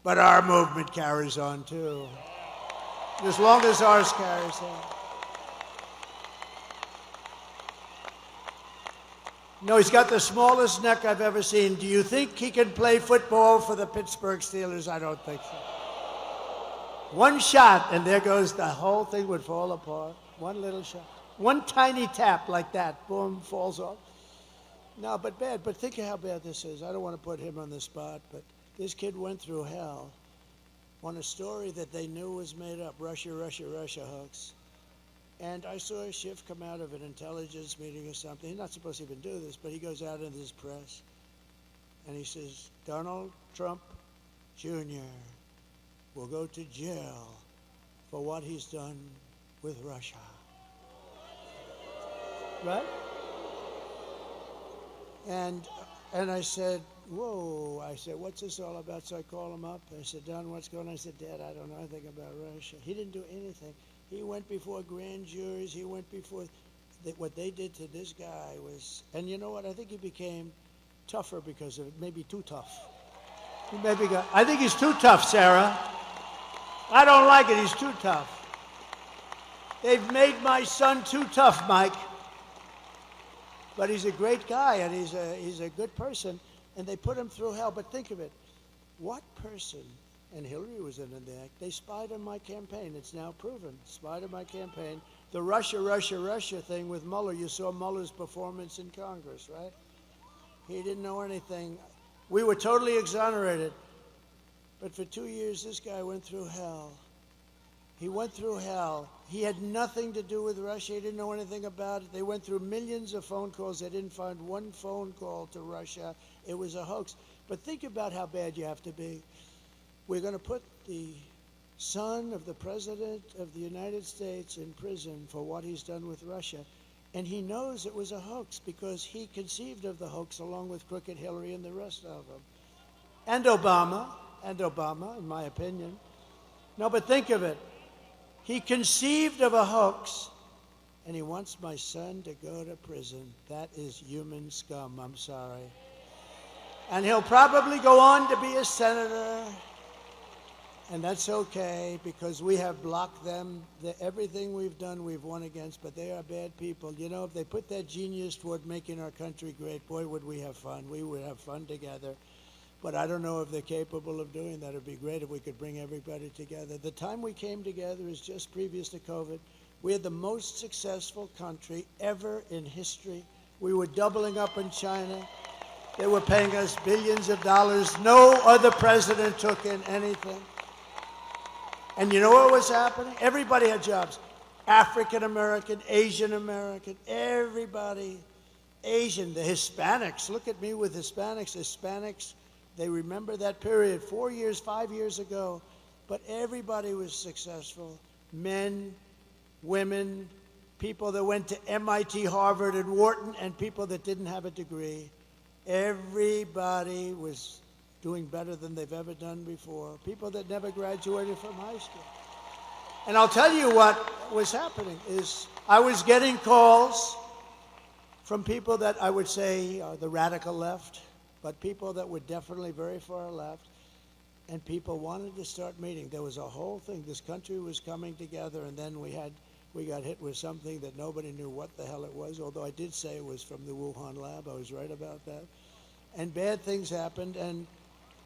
Speaker 1: but our movement carries on too. As long as ours carries on. No, he's got the smallest neck I've ever seen. Do you think he can play football for the Pittsburgh Steelers? I don't think so. One shot, and there goes the whole thing would fall apart. One little shot. One tiny tap like that, boom, falls off. No, but bad. But think of how bad this is. I don't want to put him on the spot, but this kid went through hell on a story that they knew was made up, Russia, Russia, Russia hoax. And I saw Schiff come out of an intelligence meeting or something. He's not supposed to even do this, but he goes out in this press, and he says, Donald Trump Jr. will go to jail for what he's done with Russia. Right? And I said, whoa. I said, what's this all about? So I call him up. I said, Don, what's going on? I said, Dad, I don't know anything about Russia. He didn't do anything. He went before grand juries. He went before what they did to this guy was, and you know what? I think he became tougher because of it. Maybe too tough. I think he's too tough, Sarah. I don't like it. He's too tough. They've made my son too tough, Mike. But he's a great guy, and he's a good person, and they put him through hell. But think of it. What person, and Hillary was in the act, they spied on my campaign. It's now proven. Spied on my campaign. The Russia, Russia, Russia thing with Mueller, you saw Mueller's performance in Congress, right? He didn't know anything. We were totally exonerated. But for 2 years, this guy went through hell. He went through hell. He had nothing to do with Russia. He didn't know anything about it. They went through millions of phone calls. They didn't find one phone call to Russia. It was a hoax. But think about how bad you have to be. We're going to put the son of the President of the United States in prison for what he's done with Russia. And he knows it was a hoax because he conceived of the hoax along with Crooked Hillary and the rest of them. And Obama, in my opinion. No, but think of it. He conceived of a hoax, and he wants my son to go to prison. That is human scum, I'm sorry. And he'll probably go on to be a senator, and that's okay, because we have blocked them. Everything we've done, we've won against, but they are bad people. You know, if they put that genius toward making our country great, boy, would we have fun. We would have fun together. But I don't know if they're capable of doing that. It would be great if we could bring everybody together. The time we came together is just previous to COVID. We had the most successful country ever in history. We were doubling up in China. They were paying us billions of dollars. No other president took in anything. And you know what was happening? Everybody had jobs. African American, Asian American, everybody. Asian, the Hispanics. Look at me with Hispanics. Hispanics. They remember that period 4 years, 5 years ago, but everybody was successful. Men, women, people that went to MIT, Harvard, and Wharton, and people that didn't have a degree. Everybody was doing better than they've ever done before. People that never graduated from high school. And I'll tell you what was happening is I was getting calls from people that I would say are the radical left, but people that were definitely very far left, and people wanted to start meeting. There was a whole thing. This country was coming together, and then we got hit with something that nobody knew what the hell it was, although I did say it was from the Wuhan lab. I was right about that. And bad things happened, and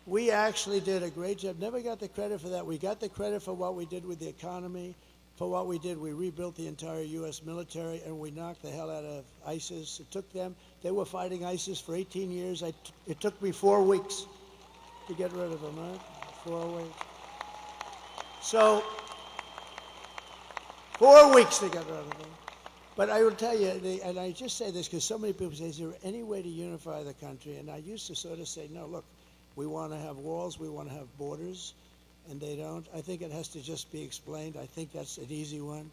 Speaker 1: we actually did a great job. Never got the credit for that. We got the credit for what we did with the economy, for what we did. We rebuilt the entire U.S. military, and we knocked the hell out of ISIS. It took them, they were fighting ISIS for 18 years. It took me 4 weeks to get rid of them, right? 4 weeks. So, 4 weeks to get rid of them. But I will tell you, and I just say this because so many people say, is there any way to unify the country? And I used to sort of say, no, look, we want to have walls, we want to have borders, and they don't. I think it has to just be explained. I think that's an easy one.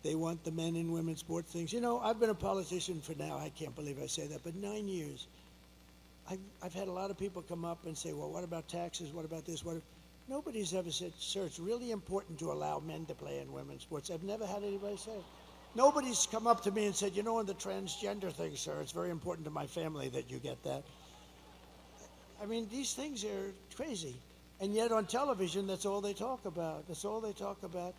Speaker 1: They want the men and women sport things. You know, I've been a politician for now, I can't believe I say that, but 9 years. I've had a lot of people come up and say, well, what about taxes? What about this? Nobody's ever said, sir, it's really important to allow men to play in women's sports. I've never had anybody say it. Nobody's come up to me and said, you know, on the transgender thing, sir, it's very important to my family that you get that. I mean, these things are crazy. And yet on television, that's all they talk about. That's all they talk about.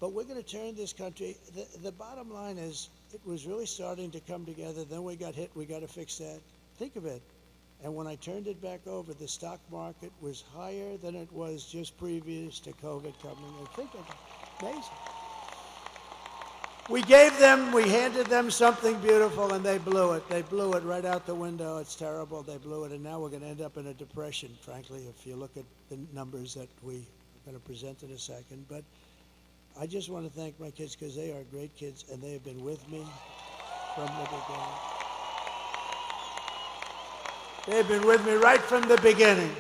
Speaker 1: But we're going to turn this country. The bottom line is, it was really starting to come together. Then we got hit. We got to fix that. Think of it. And when I turned it back over, the stock market was higher than it was just previous to COVID coming in. Think of it. Amazing. We handed them something beautiful, and they blew it. They blew it right out the window. It's terrible. They blew it, and now we're going to end up in a depression, frankly, if you look at the numbers that we are going to present in a second. But I just want to thank my kids because they are great kids, and they have been with me from the beginning. They've been with me right from the beginning.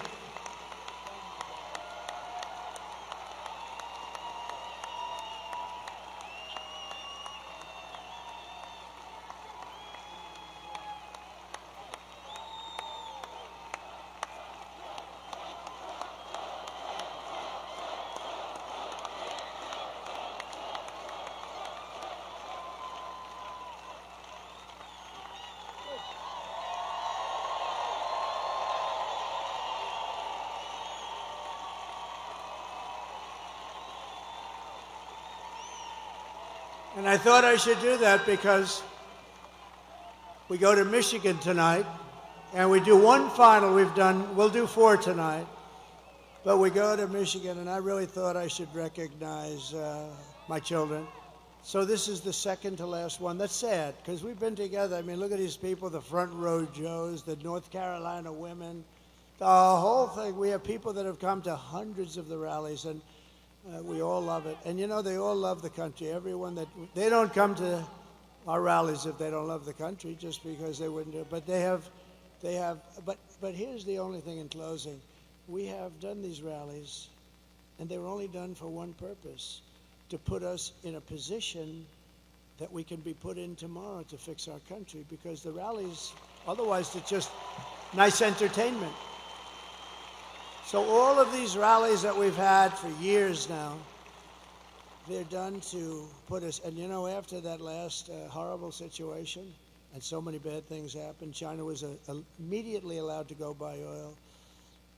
Speaker 1: And I thought I should do that because we go to Michigan tonight, and we do one final. We'll do 4 tonight. But we go to Michigan, and I really thought I should recognize my children. So this is the second to last one. That's sad, because we've been together. I mean, look at these people, the front row Joes, the North Carolina women, the whole thing. We have people that have come to hundreds of the rallies, and we all love it. And, you know, they all love the country. Everyone they don't come to our rallies if they don't love the country, just because they wouldn't do it. But but here's the only thing in closing. We have done these rallies, and they were only done for one purpose, to put us in a position that we can be put in tomorrow to fix our country, because the rallies, otherwise it's just nice entertainment. So all of these rallies that we've had for years now, they're done to put us, and you know, after that last horrible situation, and so many bad things happened, China was immediately allowed to go buy oil,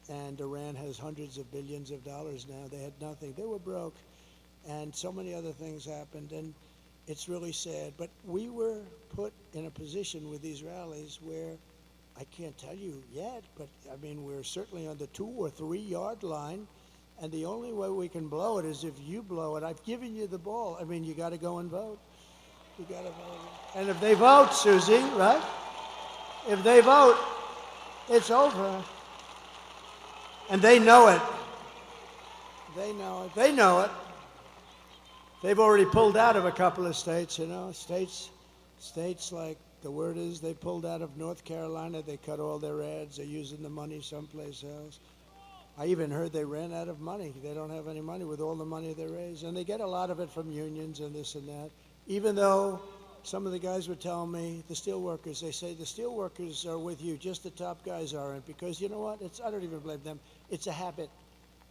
Speaker 1: and Iran has hundreds of billions of dollars now. They had nothing. They were broke, and so many other things happened, and it's really sad. But we were put in a position with these rallies where, I can't tell you yet, but I mean, we're certainly on the 2 or 3 yard line, and the only way we can blow it is if you blow it. I've given you the ball. I mean, you got to go and vote. You got to vote. And if they vote, Susie, right? If they vote, it's over. And they know it. They know it. They know it. They've already pulled out of a couple of states, you know, states like, the word is they pulled out of North Carolina. They cut all their ads. They're using the money someplace else. I even heard they ran out of money. They don't have any money with all the money they raise. And they get a lot of it from unions and this and that. Even though some of the guys were telling me, the steelworkers, they say the steelworkers are with you, just the top guys aren't. Because you know what? I don't even blame them. It's a habit.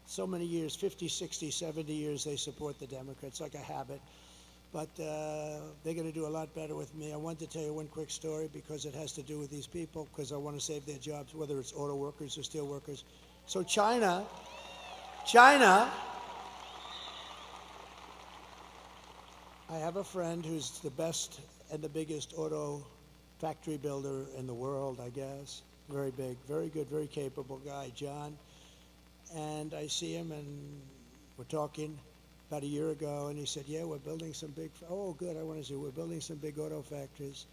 Speaker 1: So many years, 50, 60, 70 years, they support the Democrats, like a habit. But they're going to do a lot better with me. I want to tell you one quick story because it has to do with these people, because I want to save their jobs, whether it's auto workers or steel workers. So China, I have a friend who's the best and the biggest auto factory builder in the world, I guess. Very big, very good, very capable guy, John. And I see him and we're talking. about a year ago, and he said, yeah, we're building some big, oh, good, I want to see, we're building some big auto factories.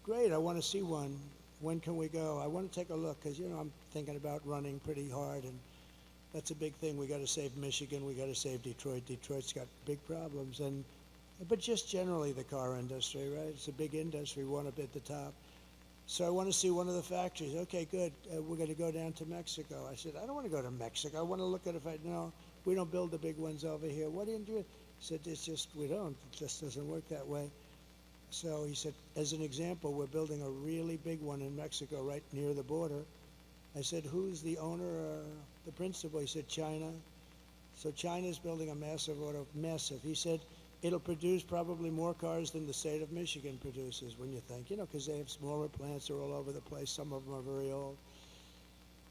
Speaker 1: Great, I want to see one. When can we go? I want to take a look, because, I'm thinking about running pretty hard, and that's a big thing. We got to save Michigan. We got to save Detroit. Detroit's got big problems, but just generally the car industry, right? It's a big industry, one up at the top. So I want to see one of the factories. Okay, good. We're going to go down to Mexico. I said, I don't want to go to Mexico. I want to look at it. No, we don't build the big ones over here. What do you do? He said, it's just, we don't. It just doesn't work that way. So he said, as an example, we're building a really big one in Mexico right near the border. I said, who's the owner, the principal? He said, China. So China's building a massive auto, massive. He said, it'll produce probably more cars than the state of Michigan produces, when you think, because they have smaller plants, they're all over the place. Some of them are very old.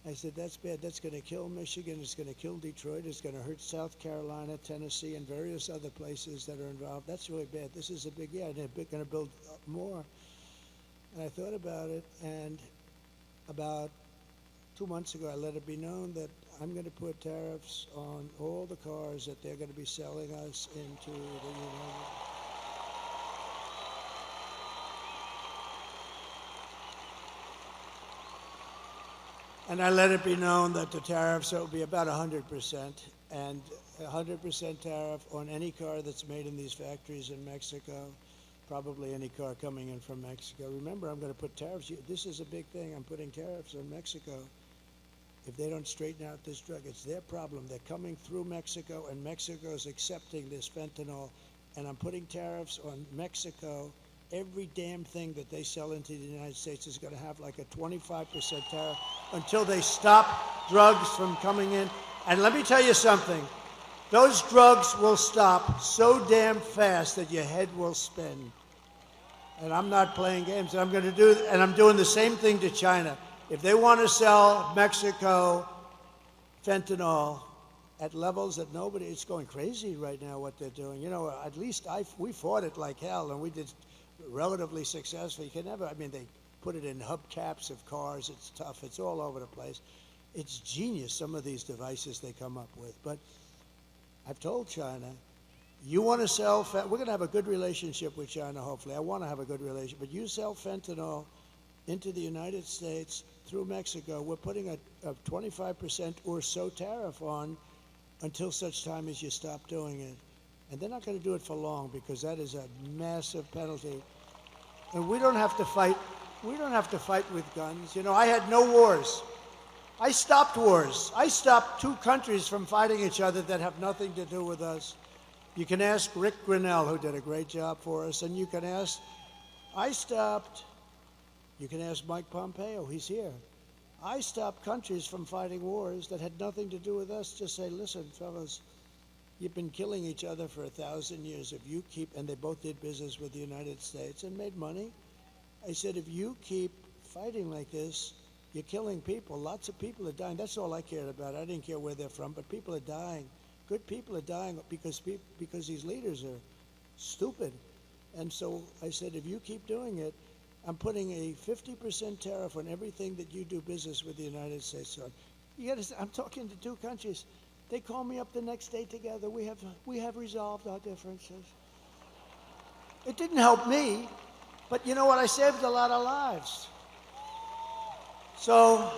Speaker 1: I said, that's bad. That's going to kill Michigan. It's going to kill Detroit. It's going to hurt South Carolina, Tennessee, and various other places that are involved. That's really bad. This is a big, they're going to build more. And I thought about it, and about 2 months ago, I let it be known that I'm going to put tariffs on all the cars that they're going to be selling us into the United States. And I let it be known that the tariffs will be about 100%, and 100% tariff on any car that's made in these factories in Mexico, probably any car coming in from Mexico. Remember, I'm going to put tariffs. This is a big thing. I'm putting tariffs on Mexico. If they don't straighten out this drug, it's their problem. They're coming through Mexico, and Mexico's accepting this fentanyl, and I'm putting tariffs on Mexico. Every damn thing that they sell into the United States is going to have like a 25% tariff until they stop drugs from coming in. And let me tell you something. Those drugs will stop so damn fast that your head will spin. And I'm not playing games. And I'm doing the same thing to China. If they want to sell Mexico fentanyl at levels that it's going crazy right now what they're doing. At least we fought it like hell, and we did relatively successful. You can never, they put it in hubcaps of cars. It's tough. It's all over the place. It's genius, some of these devices they come up with. But I've told China, you want to sell, we're going to have a good relationship with China, hopefully. I want to have a good relationship. But you sell fentanyl into the United States through Mexico, we're putting a 25% or so tariff on until such time as you stop doing it. And they're not going to do it for long, because that is a massive penalty. And we don't have to fight. We don't have to fight with guns. I had no wars. I stopped wars. I stopped two countries from fighting each other that have nothing to do with us. You can ask Rick Grinnell, who did a great job for us, and you can ask, you can ask Mike Pompeo, he's here. I stopped countries from fighting wars that had nothing to do with us. Just say, listen, fellas, you've been killing each other for 1,000 years. If you keep, and they both did business with the United States and made money. I said, if you keep fighting like this, you're killing people. Lots of people are dying. That's all I cared about. I didn't care where they're from, but people are dying. Good people are dying because these leaders are stupid. And so I said, if you keep doing it, I'm putting a 50% tariff on everything that you do business with the United States on. I'm talking to two countries. They call me up the next day together. We have resolved our differences. It didn't help me, but you know what? I saved a lot of lives. So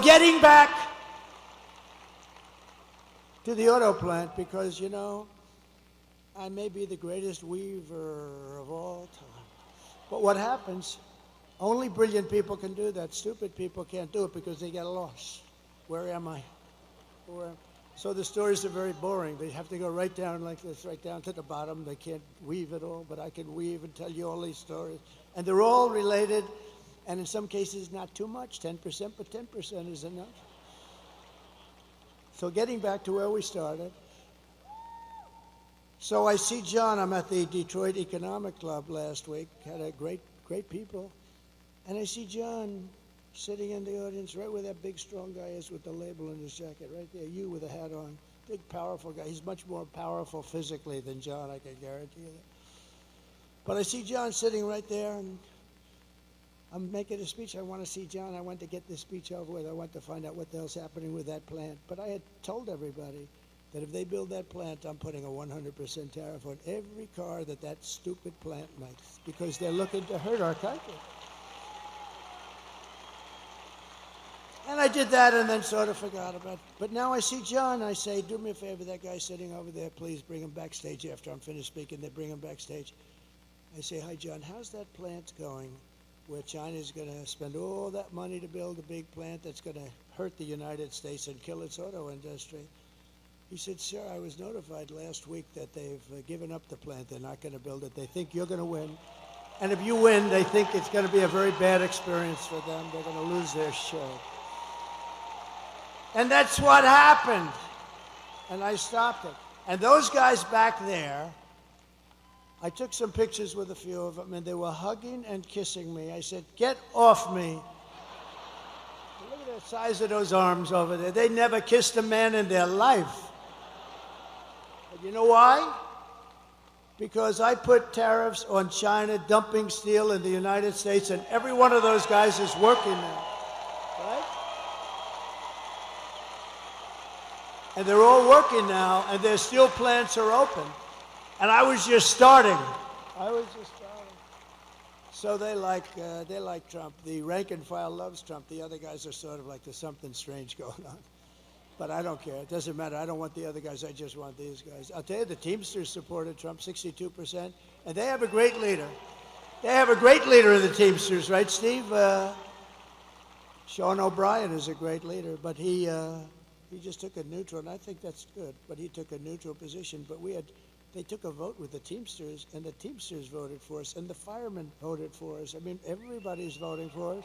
Speaker 1: getting back to the auto plant, because I may be the greatest weaver of all time. But what happens, only brilliant people can do that. Stupid people can't do it because they get lost. Where am I? So the stories are very boring. They have to go right down like this, right down to the bottom. They can't weave it all, but I can weave and tell you all these stories. And they're all related, and in some cases not too much, 10%, but 10% is enough. So getting back to where we started. So I see John. I'm at the Detroit Economic Club last week. Had a great people. And I see John sitting in the audience right where that big, strong guy is with the label in his jacket, right there. You with a hat on. Big, powerful guy. He's much more powerful physically than John, I can guarantee you that. But I see John sitting right there, and I'm making a speech. I want to see John. I want to get this speech over with. I want to find out what the hell's happening with that plant. But I had told everybody that if they build that plant, I'm putting a 100% tariff on every car that that stupid plant makes, because they're looking to hurt our country. And I did that and then sort of forgot about it. But now I see John. I say, do me a favor, that guy sitting over there, please bring him backstage after I'm finished speaking. They bring him backstage. I say, hi, John, how's that plant going where China's going to spend all that money to build a big plant that's going to hurt the United States and kill its auto industry? He said, sir, I was notified last week that they've given up the plant. They're not going to build it. They think you're going to win. And if you win, they think it's going to be a very bad experience for them. They're going to lose their show. And that's what happened. And I stopped it. And those guys back there, I took some pictures with a few of them, and they were hugging and kissing me. I said, get off me. Look at the size of those arms over there. They never kissed a man in their life. And you know why? Because I put tariffs on China dumping steel in the United States, and every one of those guys is working now. Right? And they're all working now, and their steel plants are open. And I was just starting. So they like Trump. The rank and file loves Trump. The other guys are sort of like, there's something strange going on. But I don't care. It doesn't matter. I don't want the other guys. I just want these guys. I'll tell you, the Teamsters supported Trump, 62%. And they have a great leader. They have a great leader in the Teamsters, right, Steve? Sean O'Brien is a great leader, but he just took a neutral, and I think that's good. But he took a neutral position. But they took a vote with the Teamsters, and the Teamsters voted for us, and the firemen voted for us. I mean, everybody's voting for us.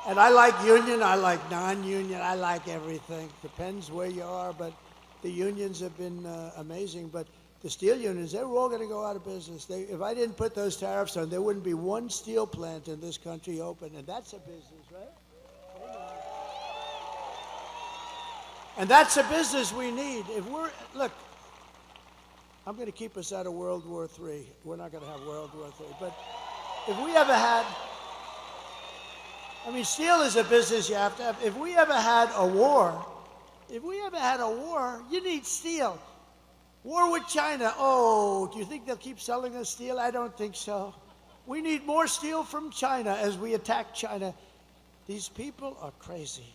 Speaker 1: And I like union, I like non-union, I like everything. Depends where you are, but the unions have been amazing. But the steel unions, they were all going to go out of business. If I didn't put those tariffs on, there wouldn't be one steel plant in this country open, and that's a business, right? And that's a business we need. Look, I'm going to keep us out of World War III. We're not going to have World War III. But if we ever had, steel is a business you have to have. If we ever had a war, you need steel. War with China. Oh, do you think they'll keep selling us steel? I don't think so. We need more steel from China as we attack China. These people are crazy.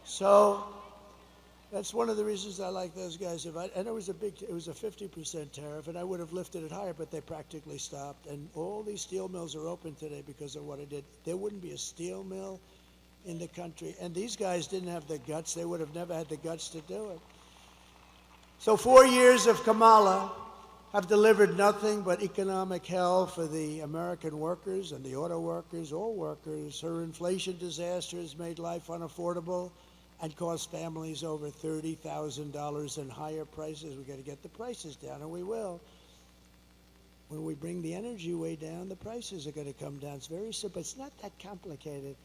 Speaker 1: So that's one of the reasons I like those guys. And it was a 50% tariff, and I would have lifted it higher, but they practically stopped. And all these steel mills are open today because of what I did. There wouldn't be a steel mill in the country. And these guys didn't have the guts. They would have never had the guts to do it. So 4 years of Kamala have delivered nothing but economic hell for the American workers and the auto workers, all workers. Her inflation disaster has made life unaffordable and cost families over $30,000 in higher prices. We've got to get the prices down, and we will. When we bring the energy way down, the prices are going to come down. It's very simple. It's not that complicated.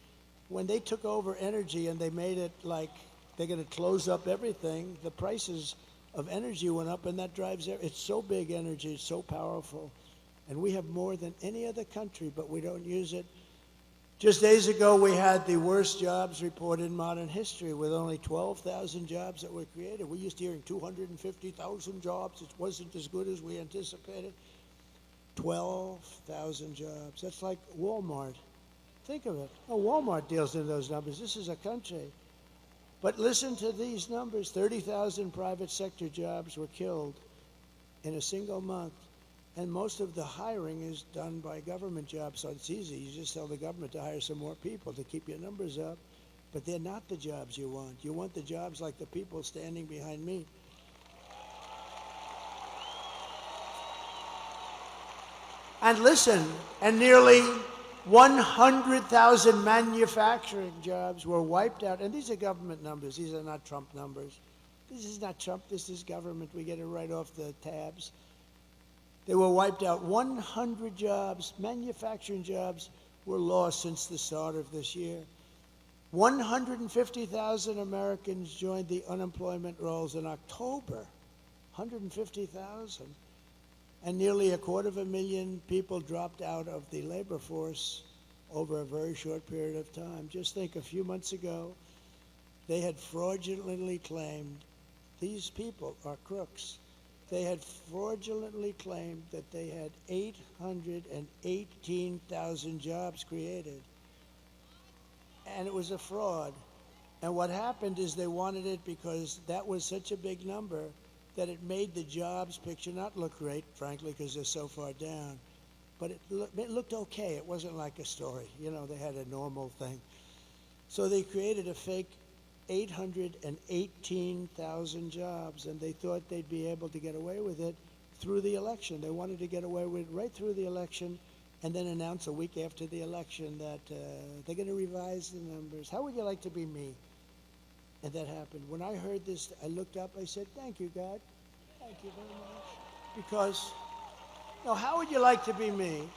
Speaker 1: When they took over energy and they made it like they're going to close up everything, the prices of energy went up, and that drives it's so big, energy, it's so powerful. And we have more than any other country, but we don't use it. Just days ago, we had the worst jobs report in modern history with only 12,000 jobs that were created. We used to hearing 250,000 jobs. It wasn't as good as we anticipated. 12,000 jobs. That's like Walmart. Think of it. Oh, Walmart deals in those numbers. This is a country. But listen to these numbers. 30,000 private sector jobs were killed in a single month. And most of the hiring is done by government jobs, so it's easy. You just tell the government to hire some more people to keep your numbers up. But they're not the jobs you want. You want the jobs like the people standing behind me. And listen, and nearly 100,000 manufacturing jobs were wiped out. And these are government numbers. These are not Trump numbers. This is not Trump. This is government. We get it right off the tabs. They were wiped out. 100 jobs, manufacturing jobs, were lost since the start of this year. 150,000 Americans joined the unemployment rolls in October. 150,000. And nearly 250,000 people dropped out of the labor force over a very short period of time. Just think, a few months ago, they had fraudulently claimed, these people are crooks, they had fraudulently claimed that they had 818,000 jobs created. And it was a fraud. And what happened is they wanted it because that was such a big number that it made the jobs picture not look great, frankly, because they're so far down. But it looked okay. It wasn't like a story. You know, they had a normal thing. So they created a fake 818,000 jobs, and they thought they'd be able to get away with it through the election. They wanted to get away with it right through the election and then announce a week after the election that they're going to revise the numbers. How would you like to be me? And that happened. When I heard this, I looked up, I said, thank you, God. Thank you very much. Because, no, how would you like to be me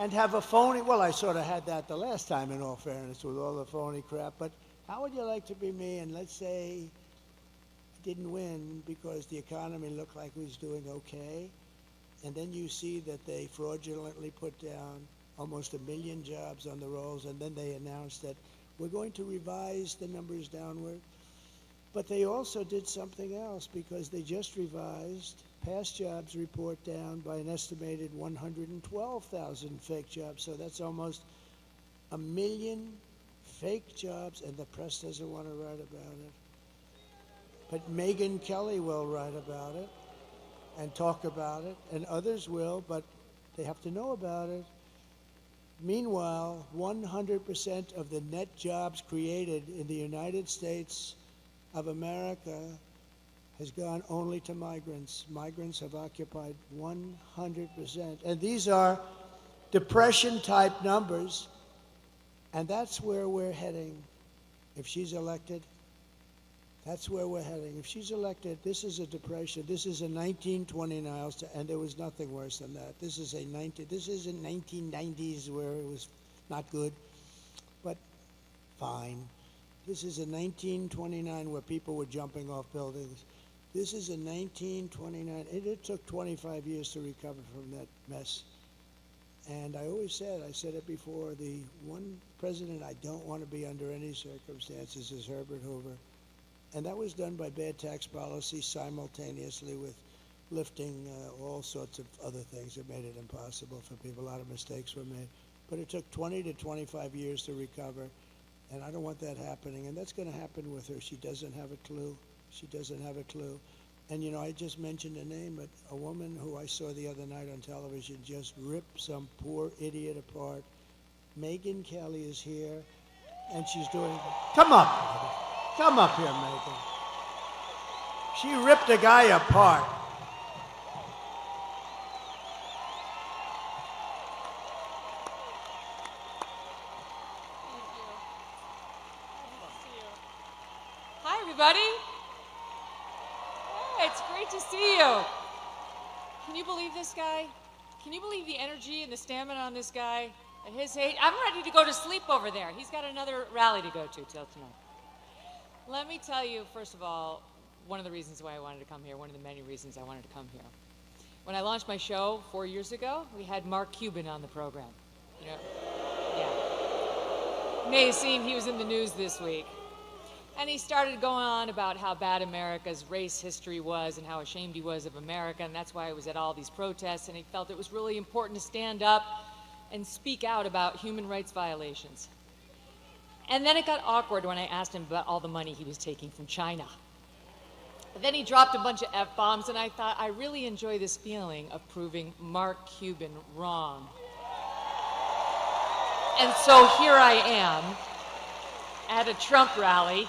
Speaker 1: and have a phony, well, I sort of had that the last time, in all fairness, with all the phony crap, but how would you like to be me and let's say I didn't win because the economy looked like it was doing okay, and then you see that they fraudulently put down almost 1 million jobs on the rolls, and then they announced that we're going to revise the numbers downward. But they also did something else, because they just revised past jobs report down by an estimated 112,000 fake jobs. So that's almost 1 million fake jobs, and the press doesn't want to write about it. But Megyn Kelly will write about it and talk about it, and others will, but they have to know about it. Meanwhile, 100% of the net jobs created in the United States of America has gone only to migrants. Migrants have occupied 100%. And these are depression-type numbers, and that's where we're heading. If she's elected, that's where we're heading. If she's elected, this is a depression. This is a 1929, and there was nothing worse than that. This is in 1990s where it was not good, but fine. This is a 1929 where people were jumping off buildings. This is a 1929. It took 25 years to recover from that mess. And I always said, I said it before, the one president I don't want to be under any circumstances is Herbert Hoover. And that was done by bad tax policy simultaneously with lifting all sorts of other things that made it impossible for people. A lot of mistakes were made. But it took 20 to 25 years to recover, and I don't want that happening. And that's going to happen with her. She doesn't have a clue. She doesn't have a clue. And, you know, I just mentioned a name, but a woman who I saw the other night on television just ripped some poor idiot apart. Megyn Kelly is here, and she's doing, come up. Come up here, Megyn. She ripped a guy apart.
Speaker 2: Thank you. Nice to see you. Hi, everybody. Hey, it's great to see you. Can you believe this guy? Can you believe the energy and the stamina on this guy? At his age, I'm ready to go to sleep over there. He's got another rally to go to till tonight. Let me tell you, first of all, one of the reasons why I wanted to come here, one of the many reasons I wanted to come here. When I launched my show 4 years ago, we had Mark Cuban on the program. You know, yeah. You may have seen he was in the news this week. And he started going on about how bad America's race history was and how ashamed he was of America, and that's why he was at all these protests, and he felt it was really important to stand up and speak out about human rights violations. And then it got awkward when I asked him about all the money he was taking from China. But then he dropped a bunch of F-bombs, and I thought, I really enjoy this feeling of proving Mark Cuban wrong. And so here I am at a Trump rally,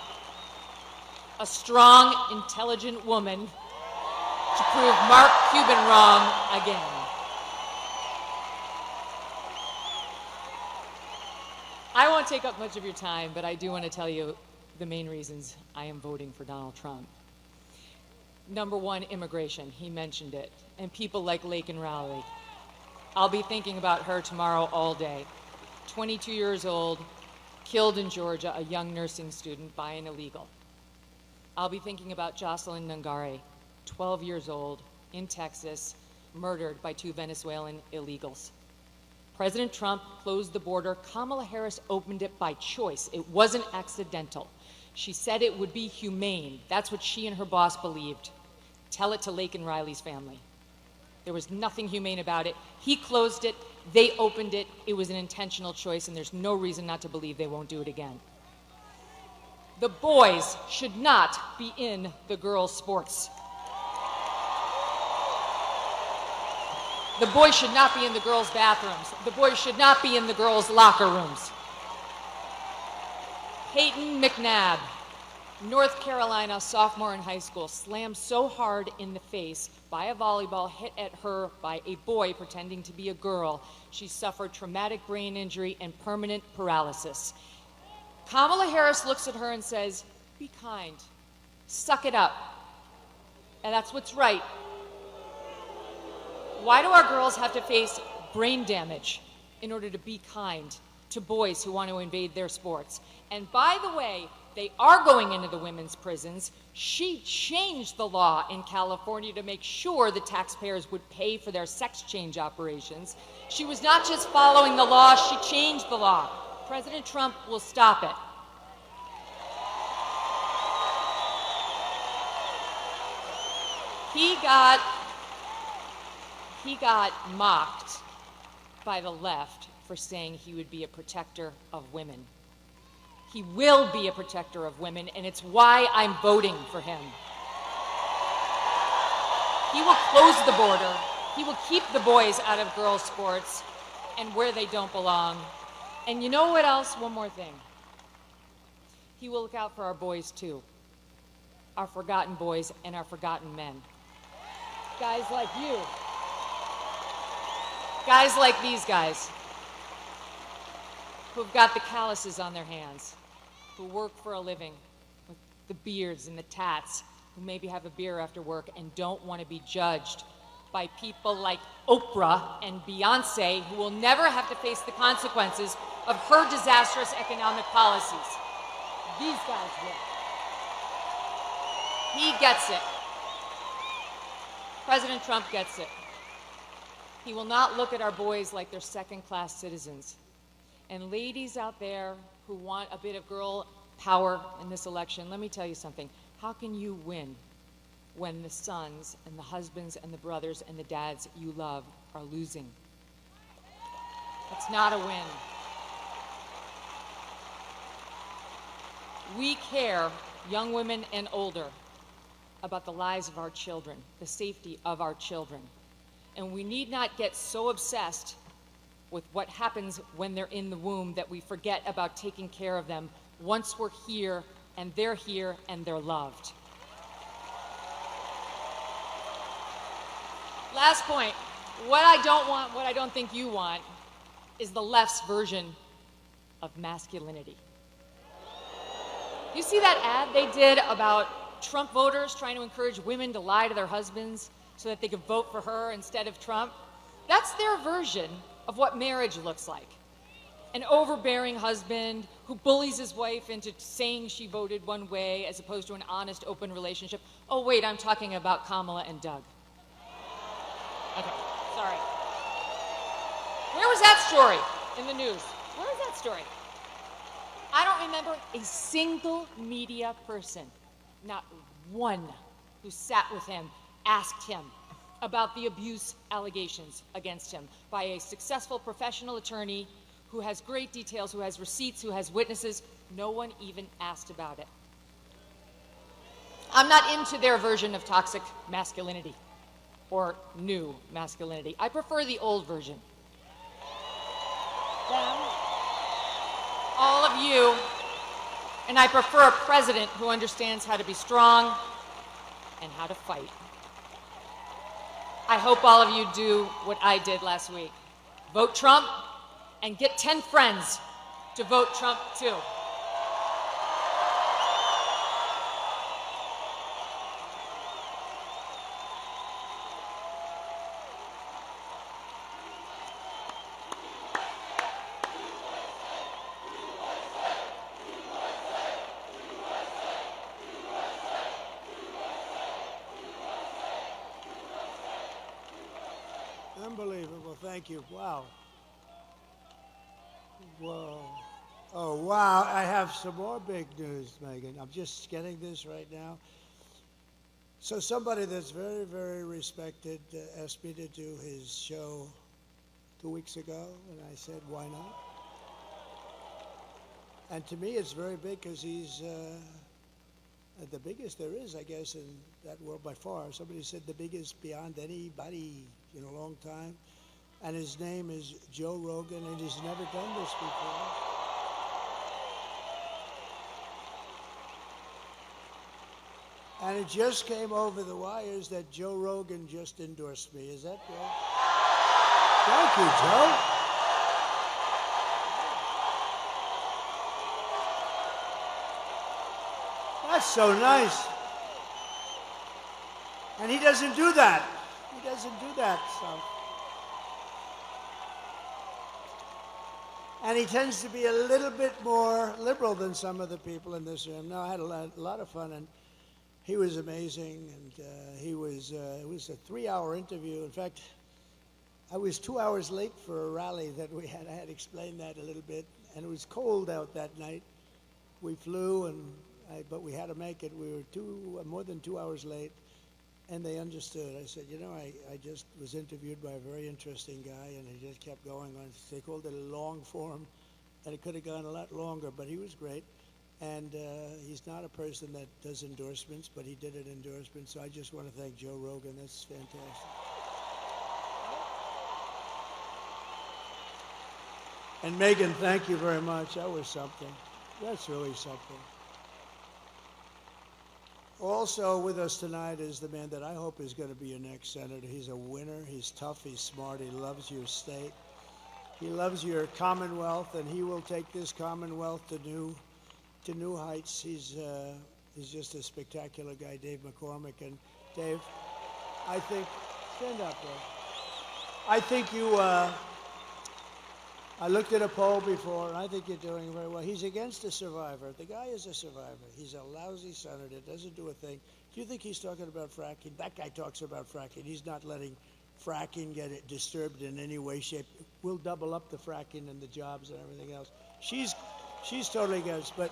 Speaker 2: a strong, intelligent woman to prove Mark Cuban wrong again. I won't take up much of your time, but I do want to tell you the main reasons I am voting for Donald Trump. Number one, immigration. He mentioned it. And people like Laken Riley. I'll be thinking about her tomorrow all day. 22 years old, killed in Georgia, a young nursing student by an illegal. I'll be thinking about Jocelyn Nungare, 12 years old, in Texas, murdered by 2 Venezuelan illegals. President Trump closed the border. Kamala Harris opened it by choice. It wasn't accidental. She said it would be humane. That's what she and her boss believed. Tell it to Lake and Riley's family. There was nothing humane about it. He closed it. They opened it. It was an intentional choice, and there's no reason not to believe they won't do it again. The boys should not be in the girls' sports. The boys should not be in the girls' bathrooms. The boys should not be in the girls' locker rooms. Peyton McNabb, North Carolina sophomore in high school, slammed so hard in the face by a volleyball hit at her by a boy pretending to be a girl, she suffered traumatic brain injury and permanent paralysis. Kamala Harris looks at her and says, "Be kind, suck it up." And that's what's right. Why do our girls have to face brain damage in order to be kind to boys who want to invade their sports? And by the way, they are going into the women's prisons. She changed the law in California to make sure the taxpayers would pay for their sex change operations. She was not just following the law, she changed the law. President Trump will stop it. He got mocked by the left for saying he would be a protector of women. He will be a protector of women, and it's why I'm voting for him. He will close the border. He will keep the boys out of girls' sports and where they don't belong. And you know what else? One more thing. He will look out for our boys, too. Our forgotten boys and our forgotten men. Guys like you. Guys like these guys who've got the calluses on their hands, who work for a living with the beards and the tats, who maybe have a beer after work and don't want to be judged by people like Oprah and Beyonce, who will never have to face the consequences of her disastrous economic policies. These guys will. He gets it. President Trump gets it. He will not look at our boys like they're second-class citizens. And ladies out there who want a bit of girl power in this election, let me tell you something. How can you win when the sons and the husbands and the brothers and the dads you love are losing? It's not a win. We care, young women and older, about the lives of our children, the safety of our children. And we need not get so obsessed with what happens when they're in the womb that we forget about taking care of them once we're here and they're loved. Last point, what I don't want, what I don't think you want, is the left's version of masculinity. You see that ad they did about Trump voters trying to encourage women to lie to their husbands so that they could vote for her instead of Trump? That's their version of what marriage looks like. An overbearing husband who bullies his wife into saying she voted one way as opposed to an honest, open relationship. Oh, wait, I'm talking about Kamala and Doug. Okay, sorry. Where was that story in the news? Where was that story? I don't remember a single media person, not one, who sat with him, asked him about the abuse allegations against him by a successful professional attorney who has great details, who has receipts, who has witnesses. No one even asked about it. I'm not into their version of toxic masculinity or new masculinity. I prefer the old version. Them, all of you, and I prefer a president who understands how to be strong and how to fight. I hope all of you do what I did last week. Vote Trump and get 10 friends to vote Trump too.
Speaker 1: Unbelievable. Thank you. Wow. Whoa. Oh, wow. I have some more big news, Megan. I'm just getting this right now. So somebody that's very, very respected asked me to do his show 2 weeks ago, and I said, why not? And to me, it's very big because he's the biggest there is, I guess, in that world by far. Somebody said the biggest beyond anybody in a long time. And his name is Joe Rogan, and he's never done this before. And it just came over the wires that Joe Rogan just endorsed me. Is that right? Thank you, Joe. That's so nice. And he doesn't do that. He doesn't do that, so. And he tends to be a little bit more liberal than some of the people in this room. No, I had a lot of fun, and he was amazing, and it was a 3-hour interview. In fact, I was 2 hours late for a rally that we had. I had explained that a little bit, and it was cold out that night. We flew, but we had to make it. We were more than 2 hours late, and they understood. I said, I just was interviewed by a very interesting guy, and he just kept going on. They called it a long form, and it could have gone a lot longer, but he was great. And he's not a person that does endorsements, but he did an endorsement. So I just want to thank Joe Rogan. That's fantastic. And Megan, thank you very much. That was something. That's really something. Also with us tonight is the man that I hope is going to be your next senator. He's a winner. He's tough. He's smart. He loves your state. He loves your Commonwealth, and he will take this Commonwealth to new heights. He's just a spectacular guy, Dave McCormick. And Dave, I think, stand up, Dave. I think you, I looked at a poll before, and I think you're doing very well. He's against a survivor. The guy is a survivor. He's a lousy senator, doesn't do a thing. Do you think he's talking about fracking? That guy talks about fracking. He's not letting fracking get it disturbed in any way, shape. We'll double up the fracking and the jobs and everything else. She's totally against, but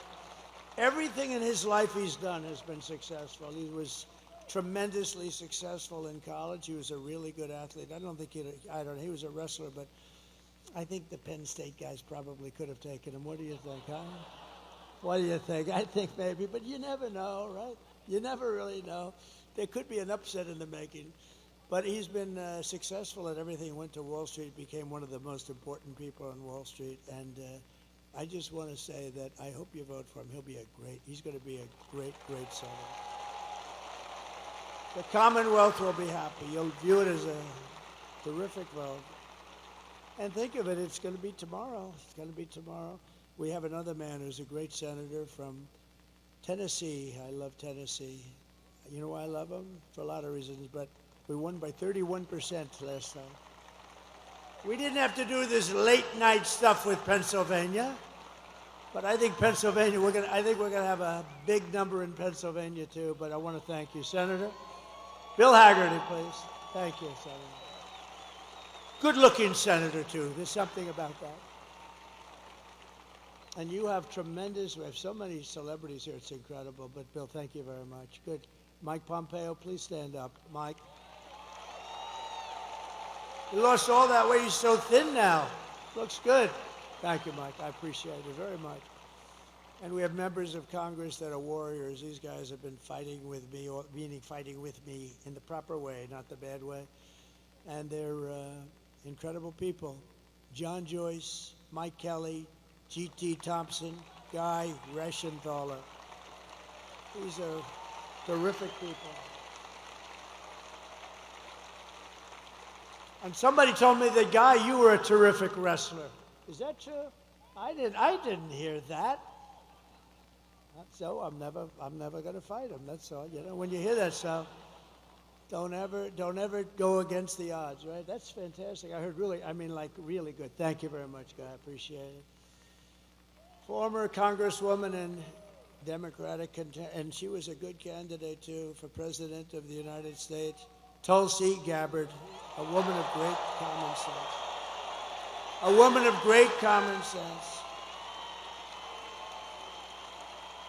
Speaker 1: everything in his life he's done has been successful. He was tremendously successful in college. He was a really good athlete. I don't think he was a wrestler, but I think the Penn State guys probably could have taken him. What do you think, huh? What do you think? I think maybe, but you never know, right? You never really know. There could be an upset in the making. But he's been successful at everything. Went to Wall Street, became one of the most important people on Wall Street, and I just want to say that I hope you vote for him. He's going to be a great, great senator. The Commonwealth will be happy. You'll view it as a terrific vote. And think of it, it's going to be tomorrow. It's going to be tomorrow. We have another man who's a great senator from Tennessee. I love Tennessee. You know why I love him? For a lot of reasons, but we won by 31% last time. We didn't have to do this late night stuff with Pennsylvania, but I think Pennsylvania, I think we're gonna have a big number in Pennsylvania too. But I want to thank you, Senator Bill Hagerty, please. Thank you, Senator. Good-looking senator too. There's something about that. And you have we have so many celebrities here. It's incredible. But Bill, thank you very much. Good. Mike Pompeo, please stand up. Mike. You lost all that weight. He's so thin now. Looks good. Thank you, Mike. I appreciate it very much. And we have members of Congress that are warriors. These guys have been fighting with me, meaning fighting with me in the proper way, not the bad way. And they're incredible people. John Joyce, Mike Kelly, G.T. Thompson, Guy Reschenthaler. These are terrific people. And somebody told me that, Guy, you were a terrific wrestler. Is that true? I didn't hear that. So I'm never going to fight him. That's all. You know, when you hear that stuff, don't ever go against the odds, right? That's fantastic. I heard really good. Thank you very much, Guy. I appreciate it. Former Congresswoman and Democratic, and she was a good candidate too for President of the United States, Tulsi Gabbard, a woman of great common sense. A woman of great common sense.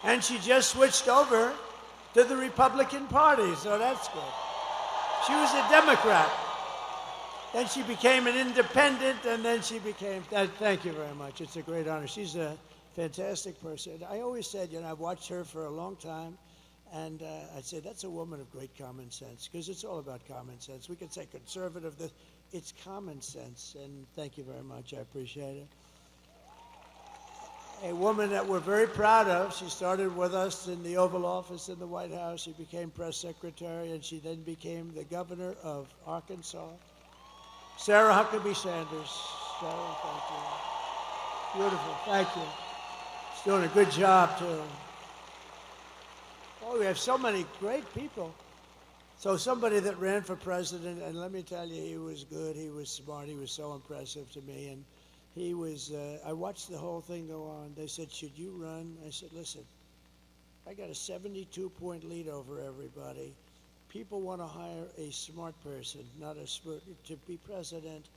Speaker 1: And she just switched over to the Republican Party, so that's good. She was a Democrat. Then she became an independent, and then she became, thank you very much. It's a great honor. She's a fantastic person. I always said, I've watched her for a long time, and I'd say that's a woman of great common sense, because it's all about common sense. We could say conservative, it's common sense, and thank you very much. I appreciate it. A woman that we're very proud of. She started with us in the Oval Office in the White House. She became press secretary, and she then became the governor of Arkansas. Sarah Huckabee Sanders. Sarah, thank you. Beautiful, thank you. She's doing a good job, too. Oh, we have so many great people. So somebody that ran for president, and let me tell you, he was good, he was smart, he was so impressive to me, and he was, I watched the whole thing go on. They said, should you run? I said, listen, I got a 72-point lead over everybody. People want to hire a smart person, not a smart, to be president.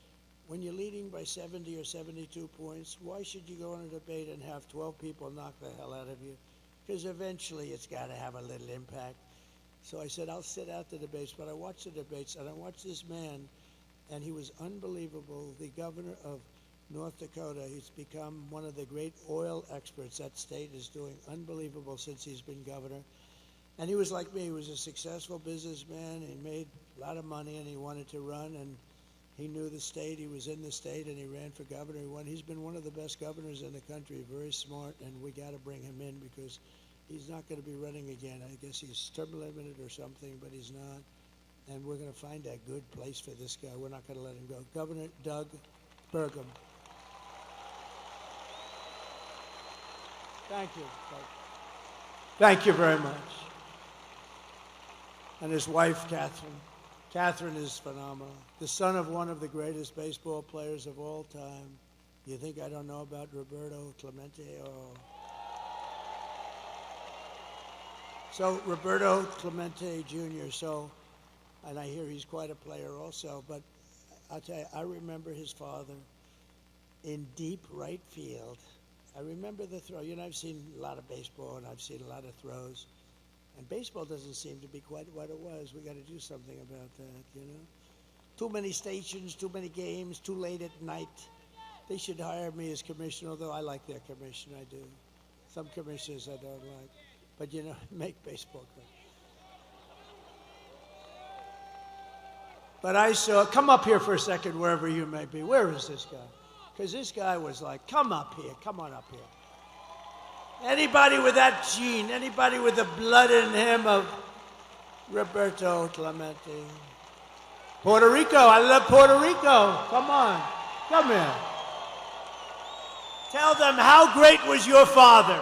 Speaker 1: When you're leading by 70 or 72 points, why should you go on a debate and have 12 people knock the hell out of you? Because eventually it's got to have a little impact. So I said, I'll sit out the debates, but I watched the debates, and I watched this man, and he was unbelievable. The governor of North Dakota, he's become one of the great oil experts. That state is doing unbelievable since he's been governor. And he was like me. He was a successful businessman. He made a lot of money, and he wanted to run, and he knew the state. He was in the state, and he ran for governor. He won. He's been one of the best governors in the country, very smart, and we got to bring him in because he's not going to be running again. I guess he's term limited or something, but he's not. And we're going to find a good place for this guy. We're not going to let him go. Governor Doug Burgum. Thank you. Thank you very much. And his wife, Catherine. Catherine is phenomenal. The son of one of the greatest baseball players of all time. You think I don't know about Roberto Clemente? Oh. So Roberto Clemente Jr., and I hear he's quite a player also, but I'll tell you, I remember his father in deep right field. I remember the throw. I've seen a lot of baseball, and I've seen a lot of throws. And baseball doesn't seem to be quite what it was. We got to do something about that, Too many stations, too many games, too late at night. They should hire me as commissioner, although I like their commission, I do. Some commissioners I don't like. But, make baseball great. But I saw, come up here for a second, wherever you may be. Where is this guy? Because this guy was like, come up here, come on up here. Anybody with that gene, anybody with the blood in him of Roberto Clemente. Puerto Rico, I love Puerto Rico. Come on, come here. Tell them how great was your father.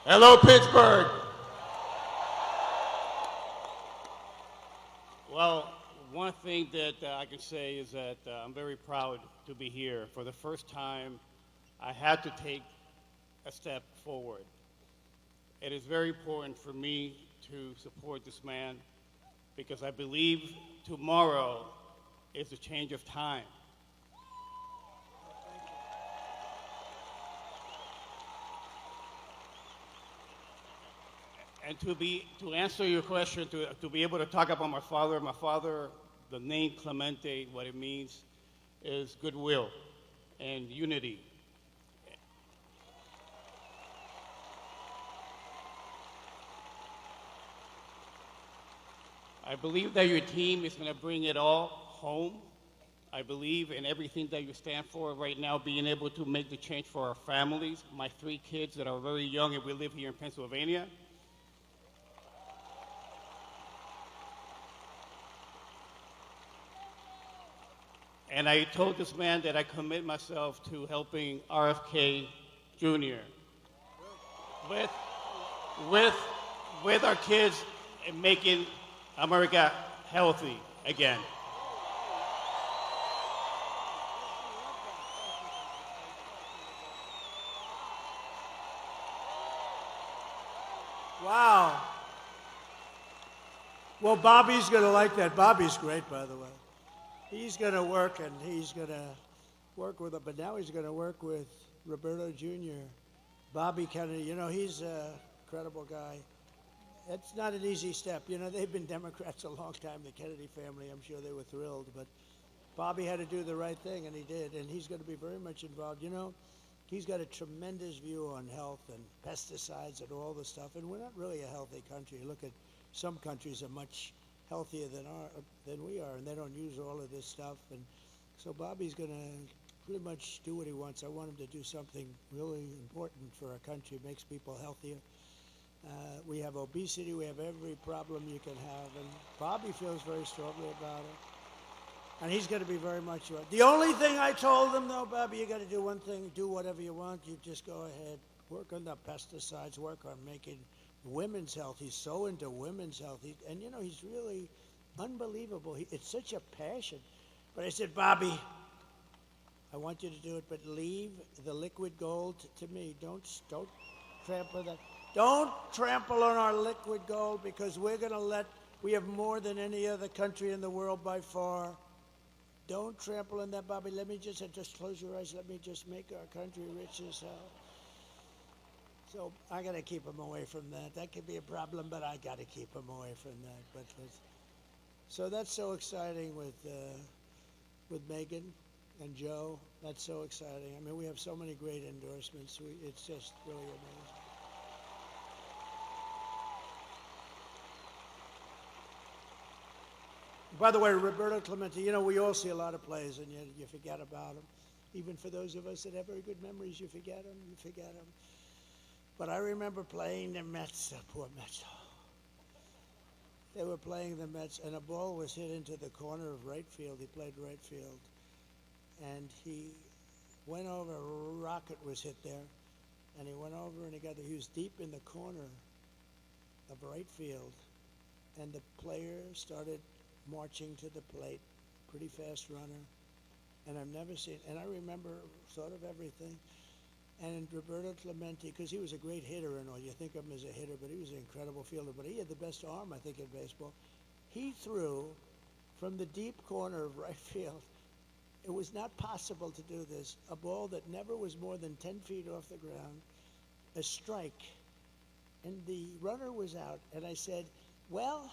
Speaker 3: Hello, Pittsburgh. Well, one thing that I can say is that I'm very proud to be here. For the first time, I had to take a step forward. It is very important for me to support this man because I believe tomorrow is a change of time. And to answer your question, to be able to talk about my father, the name Clemente, what it means is goodwill and unity. I believe that your team is going to bring it all home. I believe in everything that you stand for right now, being able to make the change for our families, my 3 kids that are very young and we live here in Pennsylvania. And I told this man that I commit myself to helping RFK Jr. with our kids and making America healthy again.
Speaker 1: Wow. Well, Bobby's going to like that. Bobby's great, by the way. He's going to work, and he's going to work with it, but now he's going to work with Roberto Jr., Bobby Kennedy. You know, he's a credible guy. It's not an easy step. You know, they've been Democrats a long time, the Kennedy family. I'm sure they were thrilled, but Bobby had to do the right thing, and he did, and he's going to be very much involved. You know, he's got a tremendous view on health and pesticides and all the stuff, and we're not really a healthy country. Look at some countries are much healthier than we are, and they don't use all of this stuff. And so Bobby's going to pretty much do what he wants. I want him to do something really important for our country, makes people healthier. We have obesity, we have every problem you can have, and Bobby feels very strongly about it. And he's going to be very much right. The only thing I told him, though, Bobby, you got to do one thing, do whatever you want. You just go ahead, work on the pesticides, work on making women's health. He's so into women's health. And, you know, he's really unbelievable. It's such a passion. But I said, Bobby, I want you to do it, but leave the liquid gold to me. Don't trample that. Don't trample on our liquid gold, because we have more than any other country in the world by far. Don't trample on that, Bobby. Let me just close your eyes. Let me just make our country rich as hell. So I got to keep him away from that. That could be a problem, but I got to keep him away from that. So that's so exciting with Meghan and Joe. That's so exciting. I mean, we have so many great endorsements. It's just really amazing. By the way, Roberto Clemente, you know, we all see a lot of plays, and you forget about them. Even for those of us that have very good memories, you forget them. But I remember playing the Mets, the poor Mets. They were playing the Mets, and a ball was hit into the corner of right field. He played right field. And he went over, a rocket was hit there, and he went over and he was deep in the corner of right field, and the player started marching to the plate, pretty fast runner, and I've never seen, and I remember sort of everything. And Roberto Clemente, because he was a great hitter and all, you think of him as a hitter, but he was an incredible fielder, but he had the best arm, I think, in baseball. He threw from the deep corner of right field. It was not possible to do this. A ball that never was more than 10 feet off the ground, a strike, and the runner was out, and I said, well,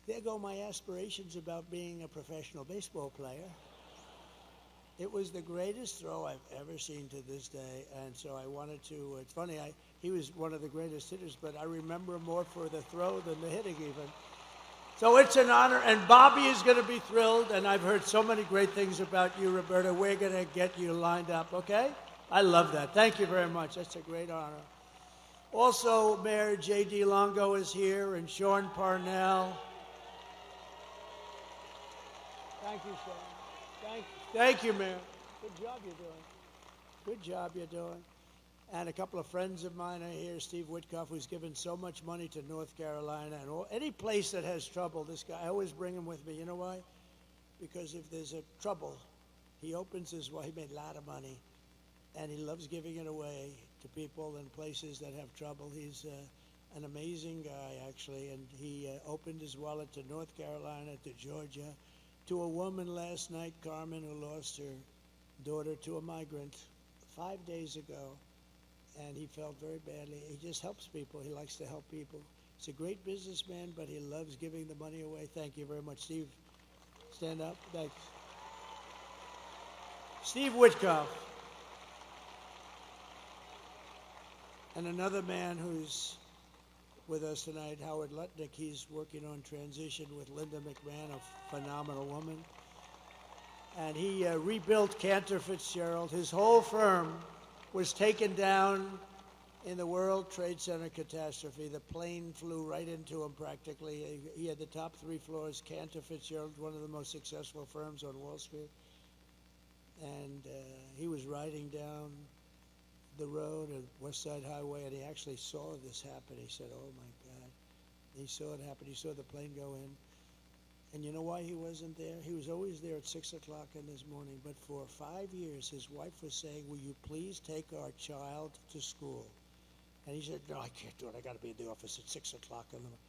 Speaker 1: there go my aspirations about being a professional baseball player. It was the greatest throw I've ever seen to this day, and so I wanted to, it's funny, he was one of the greatest hitters, but I remember him more for the throw than the hitting even. So it's an honor, and Bobby is going to be thrilled, and I've heard so many great things about you, Roberta. We're going to get you lined up, okay? I love that. Thank you very much. That's a great honor. Also, Mayor J.D. Longo is here, and Sean Parnell. Thank you, Sean. Thank you, Mayor. Good job you're doing. Good job you're doing. And a couple of friends of mine are here. Steve Witkoff, who's given so much money to North Carolina and any place that has trouble. This guy, I always bring him with me. You know why? Because if there's a trouble, he opens his wallet. He made a lot of money, and he loves giving it away to people in places that have trouble. He's an amazing guy, actually, and he opened his wallet to North Carolina, to Georgia, to a woman last night, Carmen, who lost her daughter to a migrant 5 days ago, and he felt very badly. He just helps people. He likes to help people. He's a great businessman, but he loves giving the money away. Thank you very much. Steve, stand up. Thanks. Steve Witkoff. And another man who's with us tonight, Howard Lutnick. He's working on transition with Linda McMahon, a phenomenal woman. And he rebuilt Cantor Fitzgerald. His whole firm was taken down in the World Trade Center catastrophe. The plane flew right into him practically. He had the top 3 floors. Cantor Fitzgerald, one of the most successful firms on Wall Street. And he was riding down the road at West Side Highway, and he actually saw this happen. He said, oh my God. He saw it happen. He saw the plane go in. And you know why he wasn't there? He was always there at 6 o'clock in this morning. But for 5 years, his wife was saying, will you please take our child to school? And he said, no, I can't do it. I got to be in the office at 6 o'clock in the morning.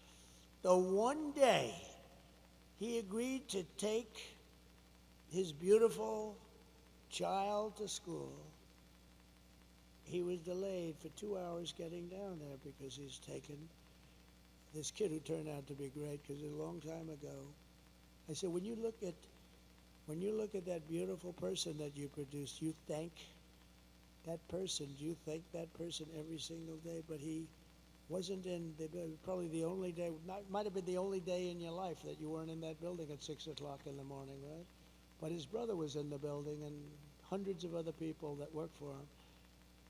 Speaker 1: the one day he agreed to take his beautiful child to school, he was delayed for 2 hours getting down there because he's taken this kid who turned out to be great because a long time ago. I said, when you look at that beautiful person that you produced, you thank that person. You thank that person every single day. But he wasn't in, probably the only day, might have been the only day in your life that you weren't in that building at 6 o'clock in the morning, right? But his brother was in the building and hundreds of other people that worked for him.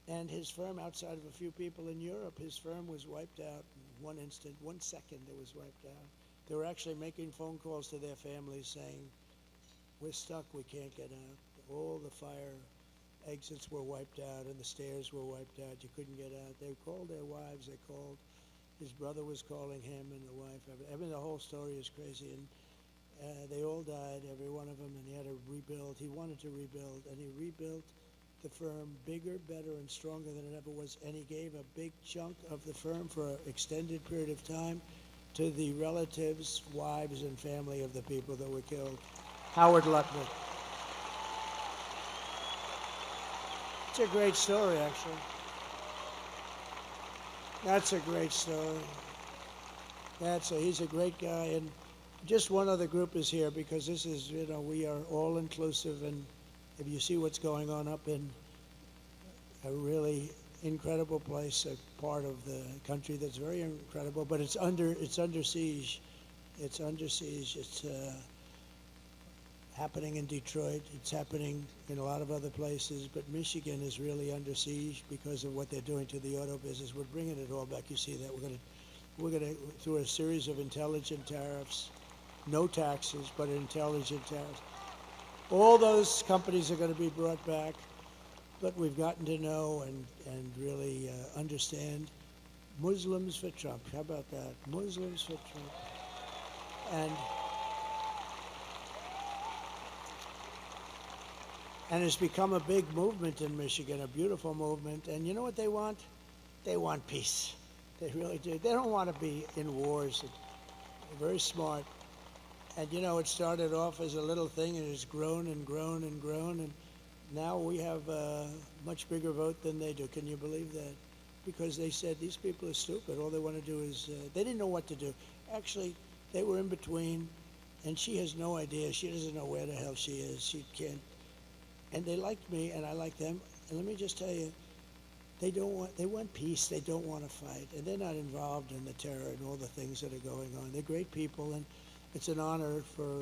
Speaker 1: And his firm, outside of a few people in Europe, his firm was wiped out in one instant, 1 second it was wiped out. They were actually making phone calls to their families saying, we're stuck, we can't get out. All the fire exits were wiped out and the stairs were wiped out. You couldn't get out. They called their wives, they called, his brother was calling him and the wife. I mean, the whole story is crazy. And they all died, every one of them, and he had to rebuild. He wanted to rebuild, and he rebuilt the firm bigger, better, and stronger than it ever was. And he gave a big chunk of the firm for an extended period of time to the relatives, wives, and family of the people that were killed. Howard Lutnick. It's a great story, actually. That's a great story. He's a great guy. And just one other group is here because this is, we are all inclusive. And if you see what's going on up in a really incredible place, a part of the country that's very incredible, but it's under siege. It's under siege. It's happening in Detroit. It's happening in a lot of other places, but Michigan is really under siege because of what they're doing to the auto business. We're bringing it all back. You see that we're going to through a series of intelligent tariffs, no taxes, but intelligent tariffs. All those companies are going to be brought back, but we've gotten to know and really understand Muslims for Trump. How about that? Muslims for Trump. And it's become a big movement in Michigan, a beautiful movement. And you know what they want? They want peace. They really do. They don't want to be in wars. They're very smart. And it started off as a little thing and it's grown and grown and grown. And now we have a much bigger vote than they do. Can you believe that? Because they said these people are stupid. All they want to do is, they didn't know what to do. Actually, they were in between. And she has no idea. She doesn't know where the hell she is. She can't. And they liked me, and I like them. And let me just tell you, they want peace. They don't want to fight. And they're not involved in the terror and all the things that are going on. They're great people, and it's an honor for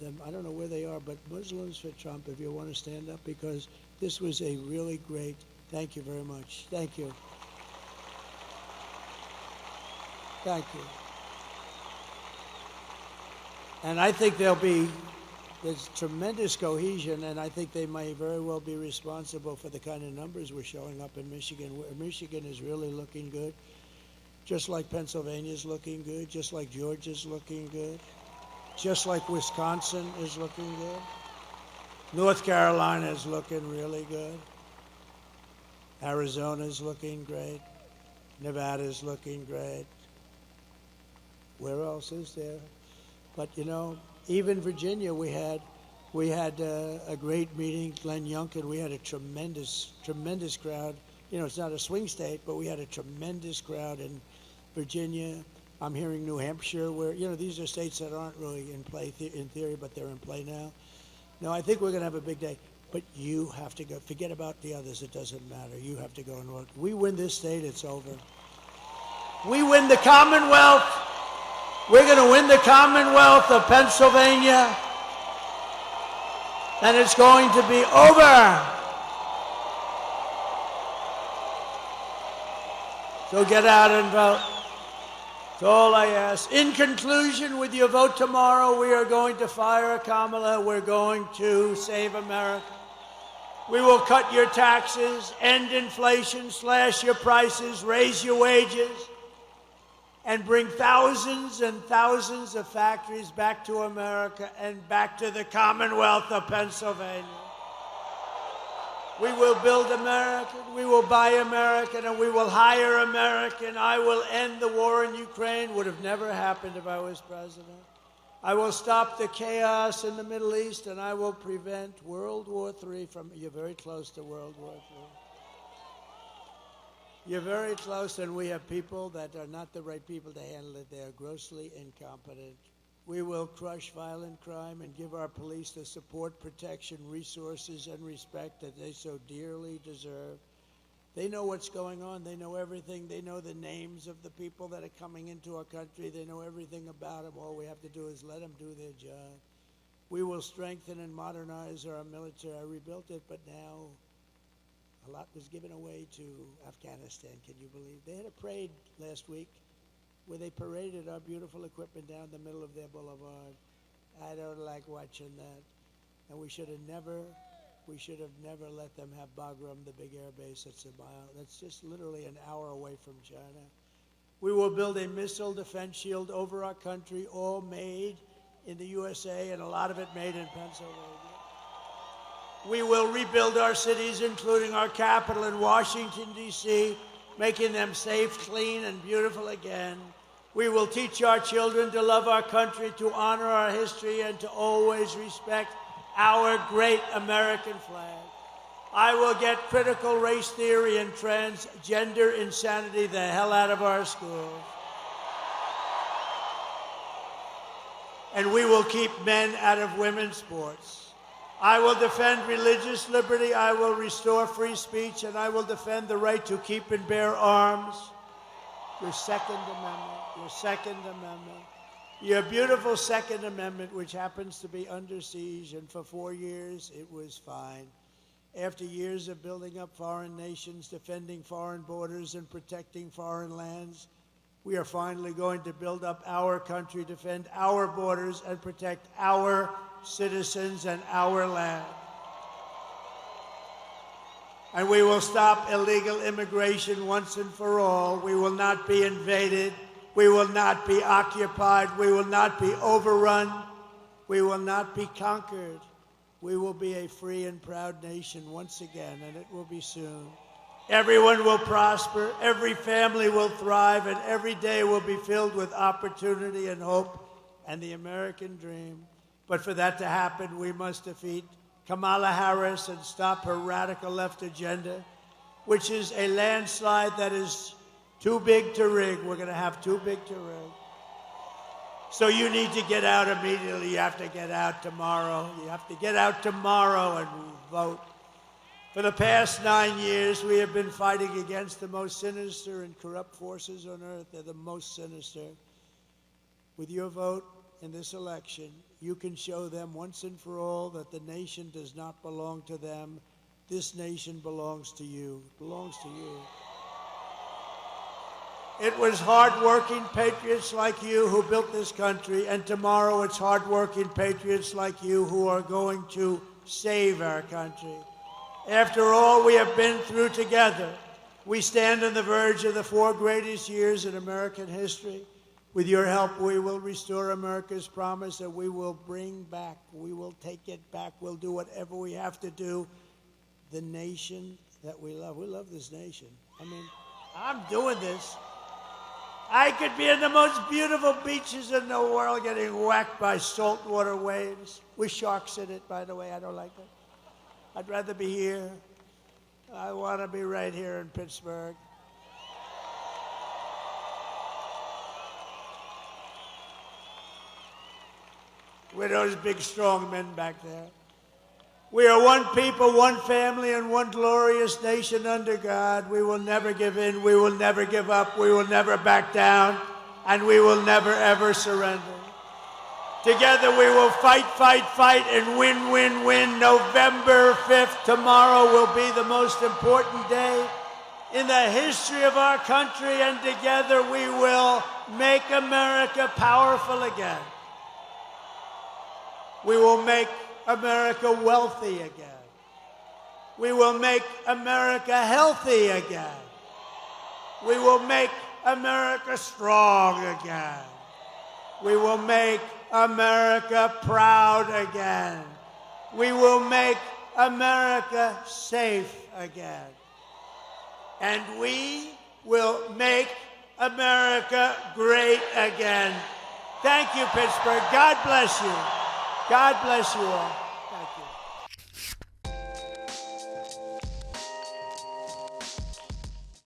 Speaker 1: them. I don't know where they are, but Muslims for Trump, if you want to stand up, because this was a really great, thank you very much. Thank you. Thank you. And I think there's tremendous cohesion, and I think they may very well be responsible for the kind of numbers we're showing up in Michigan. Michigan is really looking good, just like Pennsylvania's looking good, just like Georgia's looking good, just like Wisconsin is looking good. North Carolina is looking really good. Arizona's looking great. Nevada's looking great. Where else is there? But even Virginia, we had a great meeting. Glenn Youngkin, we had a tremendous crowd. It's not a swing state, but we had a tremendous crowd in Virginia. I'm hearing New Hampshire, where these are states that aren't really in play in theory, but they're in play now. No, I think we're going to have a big day. But you have to go. Forget about the others. It doesn't matter. You have to go and work. We win this state, it's over. We win the Commonwealth. We're going to win the Commonwealth of Pennsylvania, and it's going to be over. So get out and vote. That's all I ask. In conclusion, with your vote tomorrow, we are going to fire Kamala. We're going to save America. We will cut your taxes, end inflation, slash your prices, raise your wages, and bring thousands and thousands of factories back to America and back to the Commonwealth of Pennsylvania. We will build American, we will buy American, and we will hire American. I will end the war in Ukraine. Would have never happened if I was president. I will stop the chaos in the Middle East, and I will prevent World War III from... You're very close to World War III. You're very close, and we have people that are not the right people to handle it. They are grossly incompetent. We will crush violent crime and give our police the support, protection, resources, and respect that they so dearly deserve. They know what's going on. They know everything. They know the names of the people that are coming into our country. They know everything about them. All we have to do is let them do their job. We will strengthen and modernize our military. I rebuilt it, but now a lot was given away to Afghanistan. Can you believe? They had a parade last week where they paraded our beautiful equipment down the middle of their boulevard. I don't like watching that. And we should have never let them have Bagram, the big air base that's just literally an hour away from China. We will build a missile defense shield over our country, all made in the USA, and a lot of it made in Pennsylvania. We will rebuild our cities, including our capital in Washington, D.C., making them safe, clean, and beautiful again. We will teach our children to love our country, to honor our history, and to always respect our great American flag. I will get critical race theory and transgender insanity the hell out of our schools. And we will keep men out of women's sports. I will defend religious liberty, I will restore free speech, and I will defend the right to keep and bear arms. Your Second Amendment, your beautiful Second Amendment, which happens to be under siege, and for 4 years it was fine. After years of building up foreign nations, defending foreign borders, and protecting foreign lands, we are finally going to build up our country, defend our borders, and protect our citizens and our land. And we will stop illegal immigration once and for all. We will not be invaded. We will not be occupied. We will not be overrun. We will not be conquered. We will be a free and proud nation once again, and it will be soon. Everyone will prosper, every family will thrive, and every day will be filled with opportunity and hope and the American dream. But for that to happen, we must defeat Kamala Harris and stop her radical left agenda, which is a landslide that is too big to rig. We're going to have too big to rig. So you need to get out immediately. You have to get out tomorrow. You have to get out tomorrow and vote. For the past 9 years, we have been fighting against the most sinister and corrupt forces on earth. They're the most sinister. With your vote in this election, you can show them once and for all that the nation does not belong to them. This nation belongs to you. It belongs to you. It was hard-working patriots like you who built this country, and tomorrow it's hard-working patriots like you who are going to save our country. After all we have been through together, we stand on the verge of the 4 greatest years in American history. With your help, we will restore America's promise, and we will bring back, we will take it back, we'll do whatever we have to do, the nation that we love. We love this nation. I mean, I'm doing this. I could be in the most beautiful beaches in the world getting whacked by saltwater waves with sharks in it, by the way. I don't like that. I'd rather be here. I want to be right here in Pittsburgh. With those big, strong men back there. We are one people, one family, and one glorious nation under God. We will never give in. We will never give up. We will never back down. And we will never, ever surrender. Together we will fight, fight, fight, and win, win, win. November 5th, tomorrow, will be the most important day in the history of our country, and together we will make America powerful again. We will make America wealthy again. We will make America healthy again. We will make America strong again. We will make America proud again. We will make America safe again. And we will make America great again. Thank you, Pittsburgh. God bless you. God bless you all.